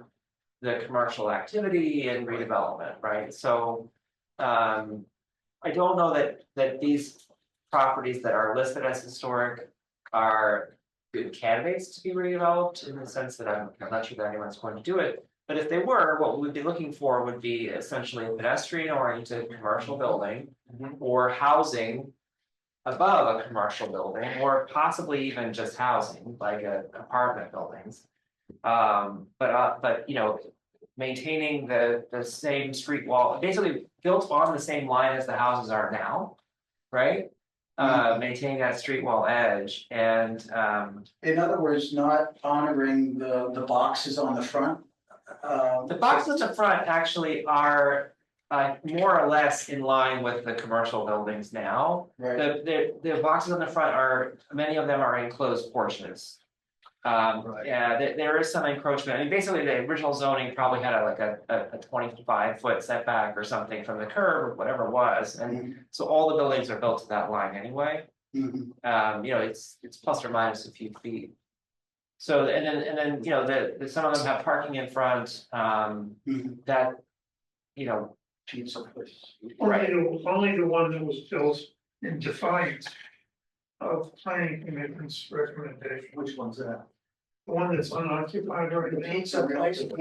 the commercial activity and redevelopment, right? So I don't know that these properties that are listed as historic are good candidates to be redeveloped in the sense that I'm not sure that anyone's going to do it. But if they were, what we'd be looking for would be essentially a pedestrian oriented commercial building or housing above a commercial building, or possibly even just housing, like apartment buildings. But you know, maintaining the same street wall, basically built on the same line as the houses are now, right? Maintaining that street wall edge and In other words, not honoring the boxes on the front. the boxes at the front actually are more or less in line with the commercial buildings now. Right. The boxes on the front are, many of them are enclosed porches. Right. Yeah, there is some encroachment. I mean, basically, the original zoning probably had a 25-foot setback or something from the curb or whatever it was. And so all the buildings are built to that line anyway. Mhm. You know, it's plus or minus a few feet. So, and then, you know, some of them have parking in front, Mhm. that, you know, Pizza place. Only the one that was built in defiance of planning committee's recommendation, Which one's that? the one that's unoccupied right The now. pizza place, The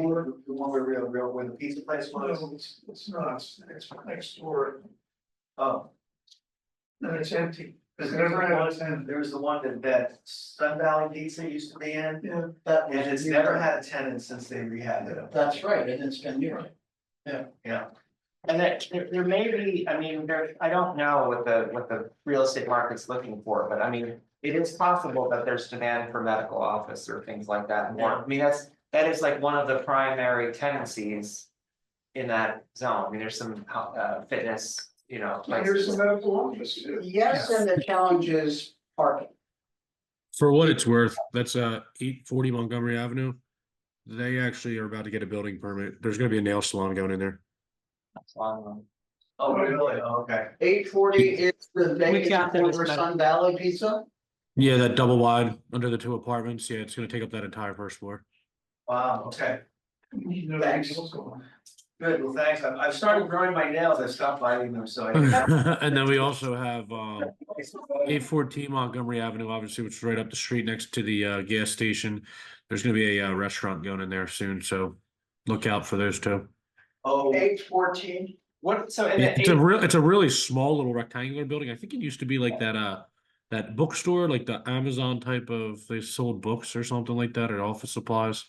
one where where the pizza place was? No, it's not, it's next door, Oh, and it's empty. because It's never had a tenant. there was the one that Sun Valley Pizza used to be in, Yeah, that and it's never had a tenant since they rehabbed it. That's right, and it's been here. Yeah, and that there may be, I mean, I don't know what the real estate market's looking for, but I mean, it is possible that there's demand for medical office or things like that more. I mean, that is like one of the primary tendencies in that zone. I mean, there's some fitness, you know, here's places. the medical office too. Yes, and the challenge is parking. For what it's worth, that's 840 Montgomery Avenue. They actually are about to get a building permit. There's gonna be a nail salon going in there. oh, really? Oh, okay. 840 is the We count them vacant as for medical. Sun Valley Pizza. Yeah, that double wide under the 2 apartments. Yeah, it's gonna take up that entire first floor. Wow, okay, You know, Thanks. it's also- good, well, thanks, I've started growing my nails, I stopped biting them, so I. And then we also have 814 Montgomery Avenue, obviously, which is right up the street next to the gas station. There's gonna be a restaurant going in there soon, so look out for those two. Oh, 814. What, so in the It's a really small little rectangular building. I think it used to be like that bookstore, like the Amazon type of, they sold books or something like that, or office supplies.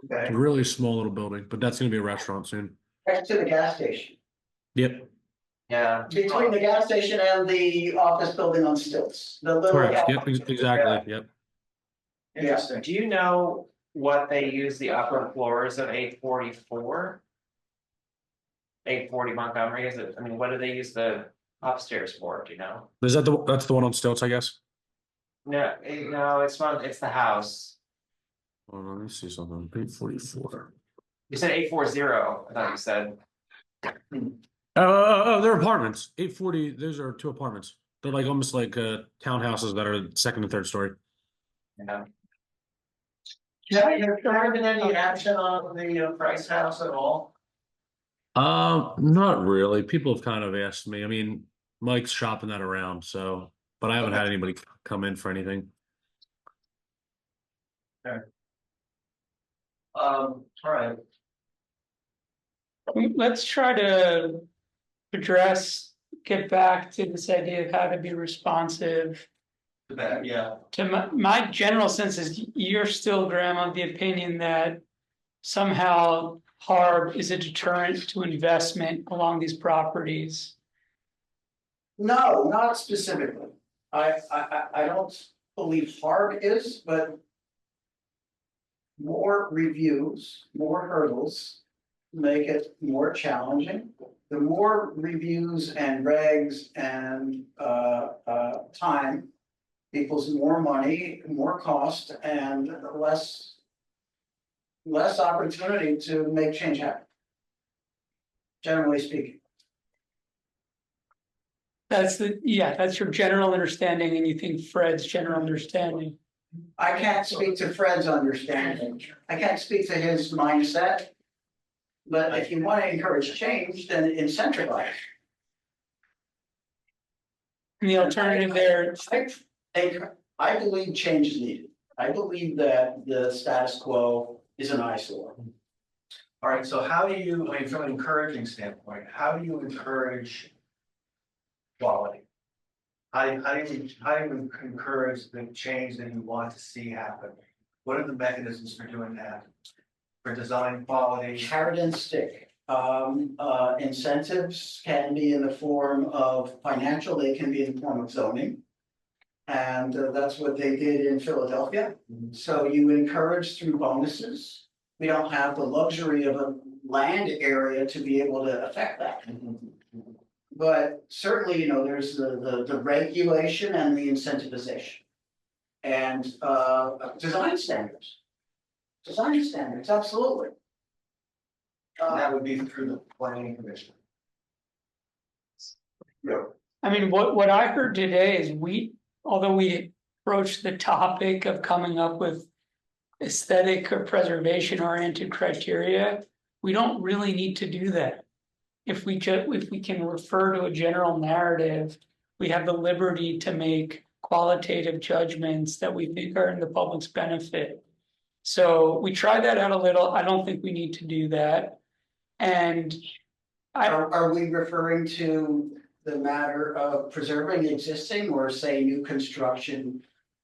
It's okay, a really small little building, but that's gonna be a restaurant soon. Next to the gas station. Yep, yeah, Between the gas station and the office building on stilts. The little. correct. Yep, exactly. Yep. interesting. do you know what they use the upper floors of 844? 840 Montgomery, is it, I mean, what do they use the upstairs for, do you know? That's the one on stilts, I guess. No, it's the house. Hold on, let me see something. 844. You said 840, I thought you said. Oh, they're apartments. 840. Those are 2 apartments. They're like almost like townhouses that are second and third story. Yeah. Yeah, has there been any action on the Price House at all? Not really. People have kind of asked me. I mean, Mike's shopping that around, so, but I haven't had anybody come in for anything. All right, Let's try to get back to this idea of how to be responsive. yeah, To my general sense is you're still, Graham, of the opinion that somehow HARB is a deterrent to investment along these properties. No, not specifically. I don't believe HARB is, but. More reviews, more hurdles, make it more challenging. The more reviews and regs and time equals more money, more cost, and less opportunity to make change happen. Generally speaking. That's your general understanding, and you think Fred's general understanding. I can't speak to Fred's understanding. I can't speak to his mindset. But if you want to encourage change, then incentivize. And the alternative there, I believe change is needed. I believe that the status quo is an eyesore. all right, so how do you, I mean, from an encouraging standpoint, how do you encourage quality? How do you encourage the change that you want to see happen? What are the mechanisms for doing that? For design quality? Carrot and stick. Incentives can be in the form of financial, they can be in the form of zoning. And that's what they did in Philadelphia. So you encourage through bonuses. We don't have the luxury of a land area to be able to affect that. But certainly, there's the regulation and the incentivization. And design standards. Design standards, absolutely. And that would be through the planning commission. I mean, what I heard today is although we approached the topic of coming up with aesthetic or preservation oriented criteria, we don't really need to do that. If we can refer to a general narrative, we have the liberty to make qualitative judgments that we think are in the public's benefit. So we tried that out a little. I don't think we need to do that. And Are we referring to the matter of preserving existing or say new construction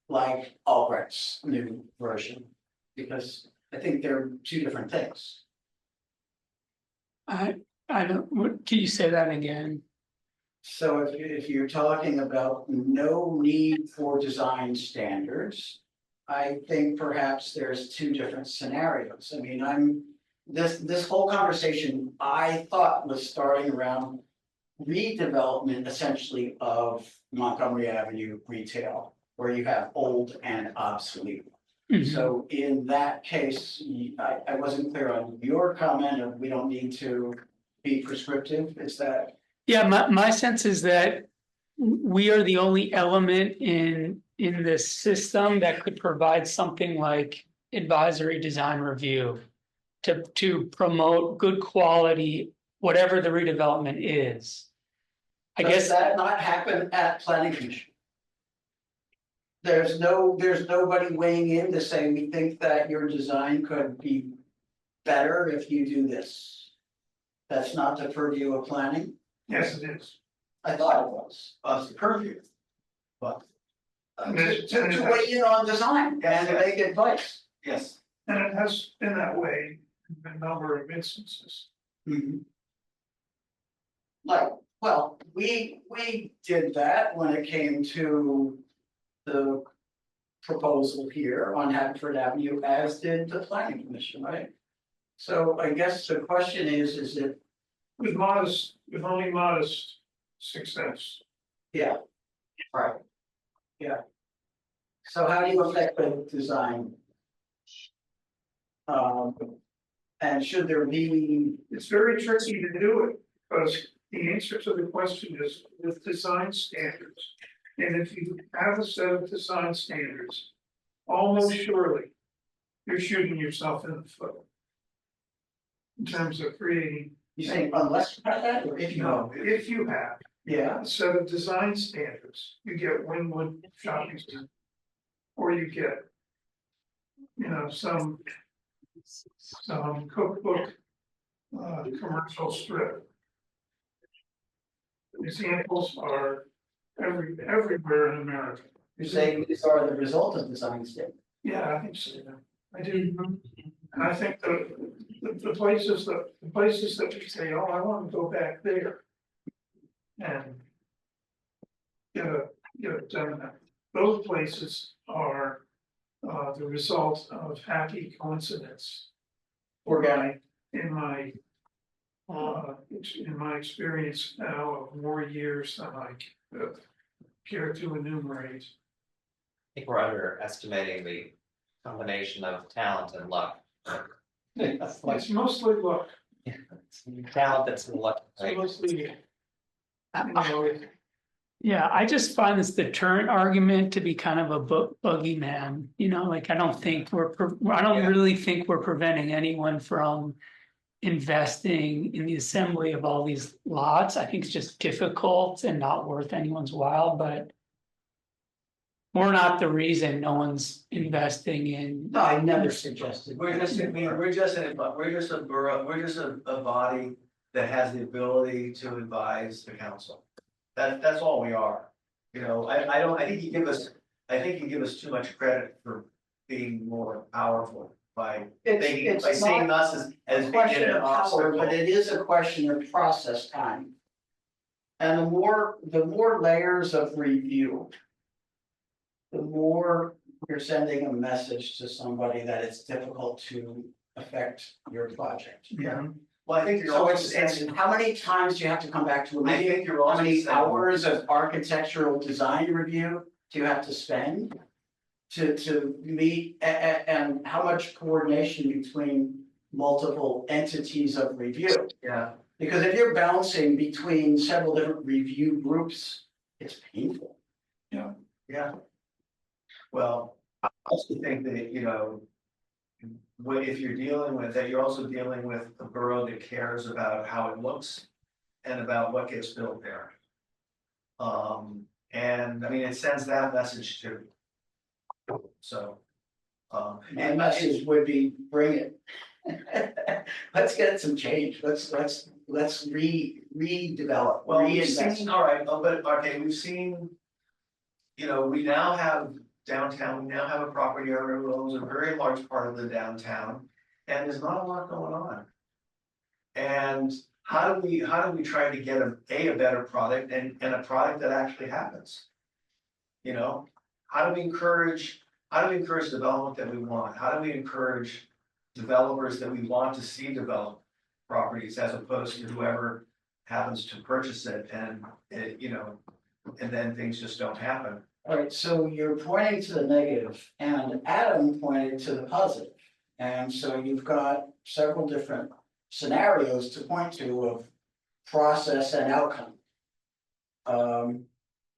like Albrecht's new version? Because I think they're two different things. I don't, can you say that again? So if you're talking about no need for design standards, I think perhaps there's two different scenarios. I mean, this whole conversation, I thought was starting around redevelopment essentially of Montgomery Avenue retail, where you have old and obsolete. So in that case, I wasn't clear on your comment of we don't need to be prescriptive, is that? Yeah, my sense is that we are the only element in this system that could provide something like advisory design review to promote good quality, whatever the redevelopment is. I Does guess that not happen at planning commission? There's nobody weighing in to say, we think that your design could be better if you do this. That's not the purview of planning? Yes, it is. I thought it was. It's the purview. But, To weigh in on design and make advice. yes, And it has been that way in a number of instances. Like, well, we did that when it came to the proposal here on Haverford Avenue, as did the planning commission, right? So I guess the question is it, With only modest success. yeah, right, yeah. So how do you affect the design? And should there be, It's very tricky to do it, because the answer to the question is with design standards. And if you have a set of design standards, almost surely you're shooting yourself in the foot. In terms of creating, you think unless you have that, or if you no, don't? if you have Yeah, a set of design standards, you get Wynwood Shopping Center. Or you get, some cookbook, commercial strip. Examples are everywhere in America. you're saying these are the result of design standards. Yeah, I think so. I do. And I think the places that we say, oh, I want to go back there. And get it done. Those places are the result of happy coincidence. Organic. In my experience now of more years than I care to enumerate. I think we're underestimating the combination of talent and luck. That's like It's mostly luck. talent that's luck, It's right? mostly, yeah, I just find this deterrent argument to be kind of a boogeyman, like I don't really think we're preventing anyone from investing in the assembly of all these lots. I think it's just difficult and not worth anyone's while, but we're not the reason no one's investing in. No, I never suggested. we're just a borough, we're just a body that has the ability to advise the council. That's all we are, I think you give us too much credit for being more powerful by It's seeing not us as a being question an of power, obstacle. but it is a question of process time. And the more layers of review, the more you're sending a message to somebody that it's difficult to affect your project. yeah, Well, I think you're So also it's, saying, how many times do you have to come back to a I meeting? think you're How also many saying. hours of architectural design review do you have to spend? To meet, and how much coordination between multiple entities of review? Yeah, Because if you're bouncing between several different review groups, it's painful. yeah. Well, I also think that, you know, if you're dealing with that, you're also dealing with a borough that cares about how it looks and about what gets built there. And I mean, it sends that message too. So. My message would be, bring it. Let's get some change, let's redevelop, Well, we've reinvest. seen, all right, but, okay, we've seen. You know, we now have downtown, we now have a property owner who owns a very large part of the downtown, and there's not a lot going on. And how do we try to get a better product and a product that actually happens? You know, how do we encourage development that we want? How do we encourage developers that we want to see develop properties as opposed to whoever happens to purchase it and it, you know, and then things just don't happen. Alright, so you're pointing to the negative and Adam pointed to the positive. And so you've got several different scenarios to point to of process and outcome.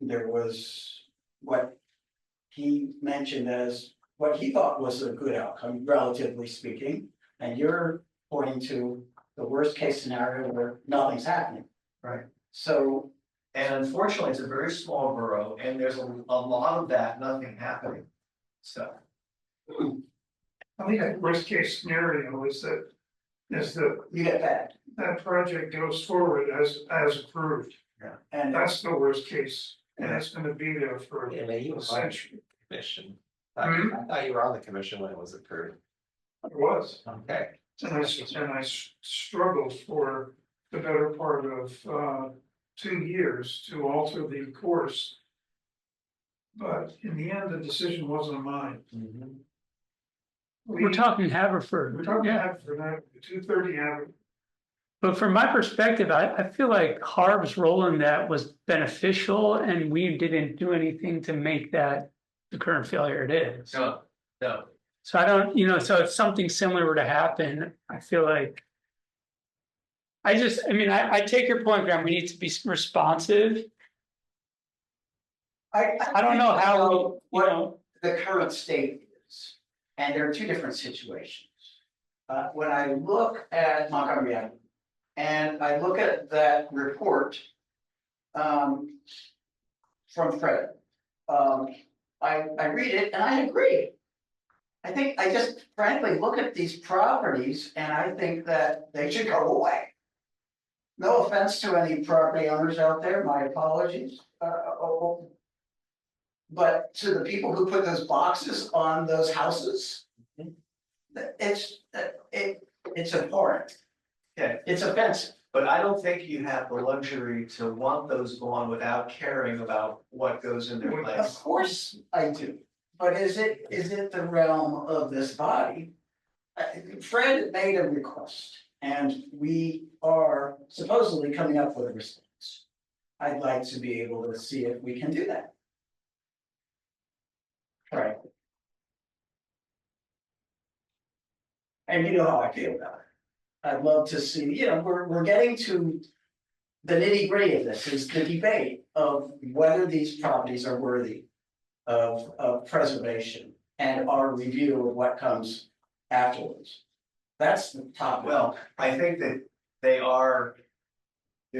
There was what he mentioned as what he thought was a good outcome, relatively speaking. And you're pointing to the worst case scenario where nothing's happening. Right. So, And unfortunately, it's a very small borough and there's a lot of that, nothing happening stuff. I think the worst case scenario is that you get that. that project goes forward as approved. And That's the worst case, and it's gonna be there for Yeah, you a were on century. the commission. Hmm? I thought you were on the commission when it was approved. It was, Okay. and I struggled for the better part of 2 years to alter the course. But in the end, the decision wasn't mine. We're talking Haverford. We're talking Yeah. about for that, 230 Avenue. But from my perspective, I feel like HARB's role in that was beneficial and we didn't do anything to make that the current failure it is. No, no. So I don't, you know, so if something similar were to happen, I feel like. I mean, I take your point, Graham, we need to be responsive. I don't know how, you what know, the current state is, and there are two different situations. When I look at Montgomery Avenue, and I look at that report from Fred, I read it and I agree. I think I just frankly look at these properties and I think that they should go away. No offense to any property owners out there, my apologies. But to the people who put those boxes on those houses, it's abhorrent. Okay. It's offensive. But I don't think you have the luxury to want those gone without caring about what goes in their Of place. course I do, but is it the realm of this body? Fred made a request and we are supposedly coming up with a response. I'd like to be able to see if we can do that. Right. And you know how I feel about it. I'd love to see, you know, we're getting to the nitty-gritty of this, is the debate of whether these properties are worthy of preservation and our review of what comes afterwards. That's the topic. Well, I think that they're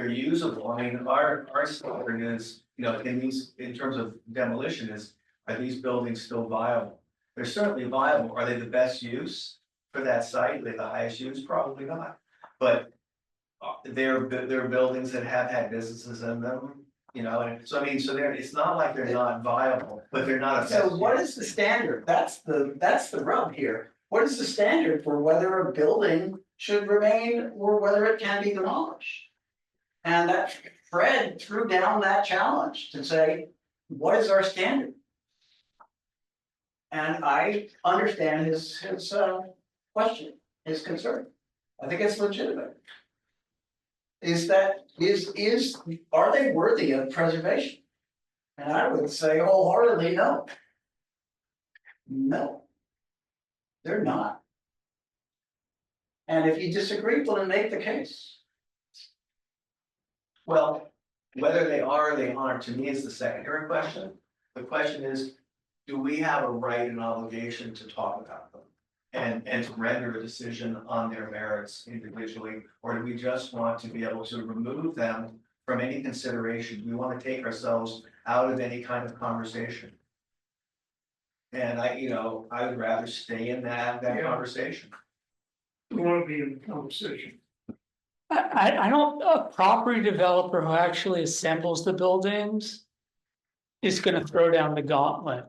usable. I mean, our standard is, you know, in terms of demolition is, are these buildings still viable? They're certainly viable. Are they the best use for that site? Are they the highest use? Probably not. But they're buildings that have had businesses in them, you know, and so I mean, so it's not like they're not viable, but they're not. So what is the standard? That's the rub here. What is the standard for whether a building should remain or whether it can be demolished? And that Fred threw down that challenge to say, what is our standard? And I understand his question, his concern. I think it's legitimate. Are they worthy of preservation? And I would say wholeheartedly, no. No. They're not. And if you disagree, well, then make the case. Well, whether they are or they aren't, to me, is the secondary question. The question is, do we have a right and obligation to talk about them? And to render a decision on their merits individually, or do we just want to be able to remove them from any consideration? We want to take ourselves out of any kind of conversation. And I would rather stay in that Yeah. conversation. We want to be in the conversation. I don't, a property developer who actually assembles the buildings is gonna throw down the gauntlet.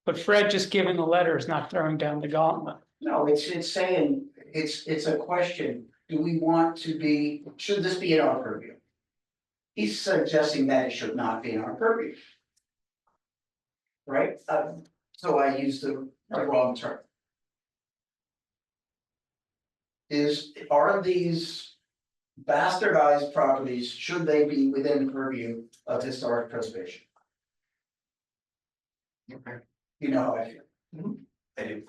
But Fred just giving the letter is not throwing down the gauntlet. No, it's saying, it's a question, do we want to be, should this be in our purview? He's suggesting that it should not be in our purview. Right, so I used the wrong term. Are these bastardized properties, should they be within the purview of historic preservation? Okay. You know how I feel. I do.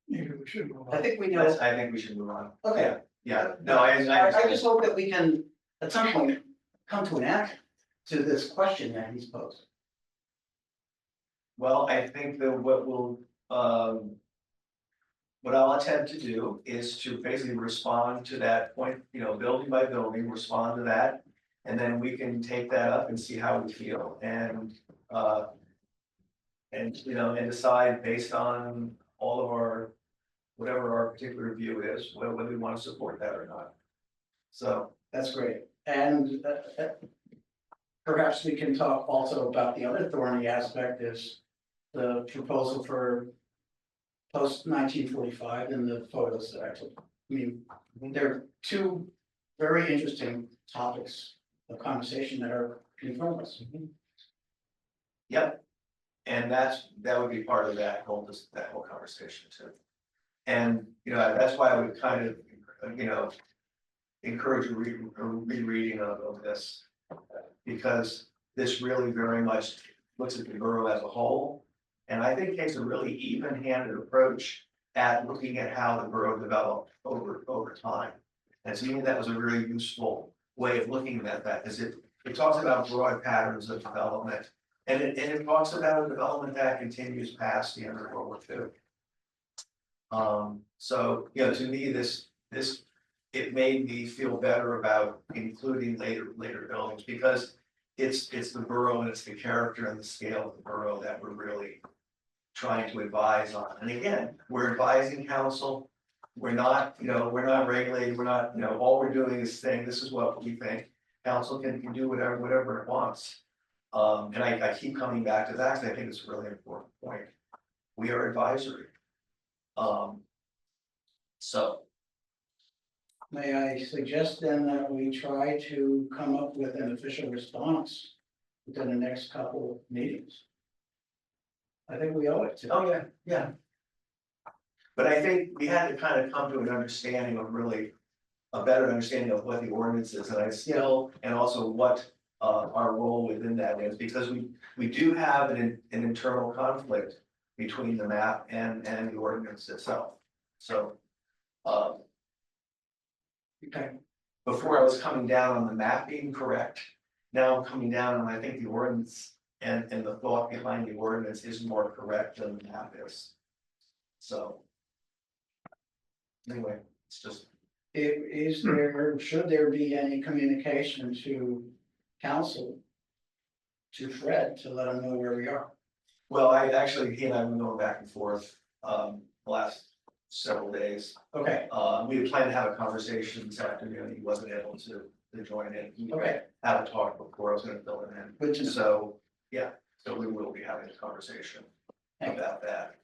Maybe we should move I on. think we know. I think we should move on. Okay. Yeah, no, I I just hope that we can, at some point, come to an answer to this question that he's posed. Well, I think that what I'll attempt to do is to basically respond to that point, building by building, respond to that. And then we can take that up and see how we feel and decide based on all of our, whatever our particular view is, whether we want to support that or not. So, That's great. And perhaps we can talk also about the other thorny aspect is the proposal for post 1945 and the photos that I took. I mean, there are two very interesting topics of conversation that are in front of us. yep. And that would be part of that whole conversation too. And, that's why I would kind of, encourage a rereading of this. Because this really very much looks at the borough as a whole. And I think takes a really even-handed approach at looking at how the borough developed over time. And to me, that was a really useful way of looking at that, because it talks about broad patterns of development. And it talks about a development that continues past the end of World War II. So, to me, this it made me feel better about including later buildings, because it's the borough and it's the character and the scale of the borough that we're really trying to advise on. And again, we're advising council. We're not regulated. We're not, all we're doing is saying, this is what we think. Council can do whatever it wants. And I keep coming back to that, because I think it's a really important point. We are advisory. So. May I suggest then that we try to come up with an official response within the next couple of meetings? I think we owe it to. Oh, yeah. But I think we had to kind of come to an understanding of really a better understanding of what the ordinance is, and also what our role within that is, because we do have an internal conflict between the map and the ordinance itself. So Okay. before I was coming down on the map being correct, now I'm coming down on, I think, the ordinance and the thought behind the ordinance is more correct than the map is. So. Anyway, it's just. Should there be any communication to council? To Fred to let him know where we are? Well, he and I have been going back and forth, the last several days. Okay, We had planned to have a conversation this afternoon. He wasn't able to join in. He okay, had a talk before. I was gonna fill him in. good to know. So, yeah, so we will be having a conversation about that.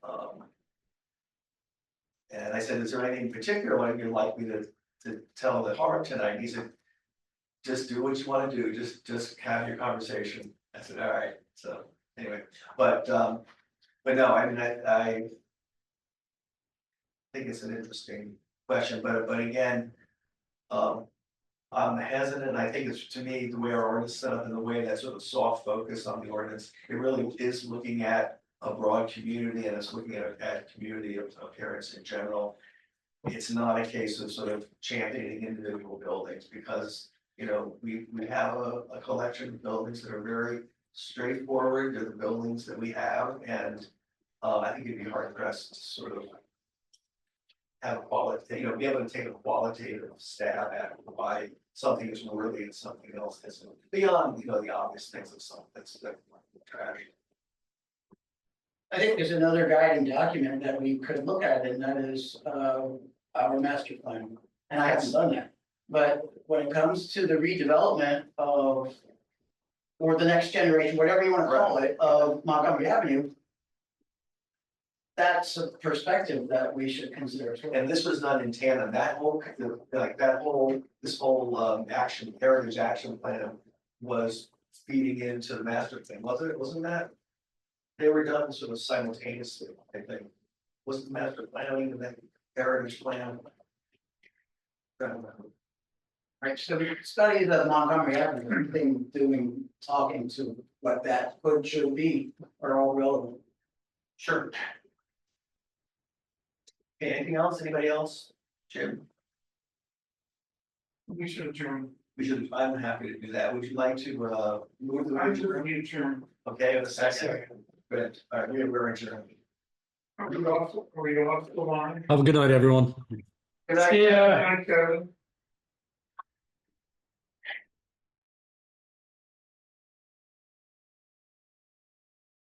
And I said, is there anything in particular you'd like me to tell the HARB tonight? And he said, just do what you want to do. Just have your conversation. I said, all right. So anyway, but no, I mean, think it's an interesting question, but again. I'm hesitant, I think it's, to me, the way our ordinance is set up and the way that sort of soft focus on the ordinance, it really is looking at a broad community and it's looking at community of parents in general. It's not a case of sort of championing individual buildings because, you know, we have a collection of buildings that are very straightforward. They're the buildings that we have and I think it'd be hard pressed to sort of have a quality, you know, be able to take a qualitative stab at why something is worthy and something else isn't, beyond, you know, the obvious things of something that's trash. I think there's another guiding document that we could look at, and that is our master plan. And I haven't done that, but when it comes to the redevelopment of, or the next generation, whatever you want to call it, of Montgomery Avenue, that's a perspective that we should consider. And this was done in tandem, that whole, like, this whole heritage action plan was feeding into the master plan, wasn't that? They were done sort of simultaneously, I think. Wasn't the master planning and then heritage plan? I don't know. Right, so the study of Montgomery Avenue, everything doing, talking to what that could, should be, are all relevant. Sure. Okay, anything else? Anybody else? Jim? We should adjourn. I'm happy to do that. Would you like to move the? I would adjourn. Okay, with a second. Good. All right, we're adjourned. Are we off the line? Have a good night, everyone. Good night. See ya. Good night, Kevin.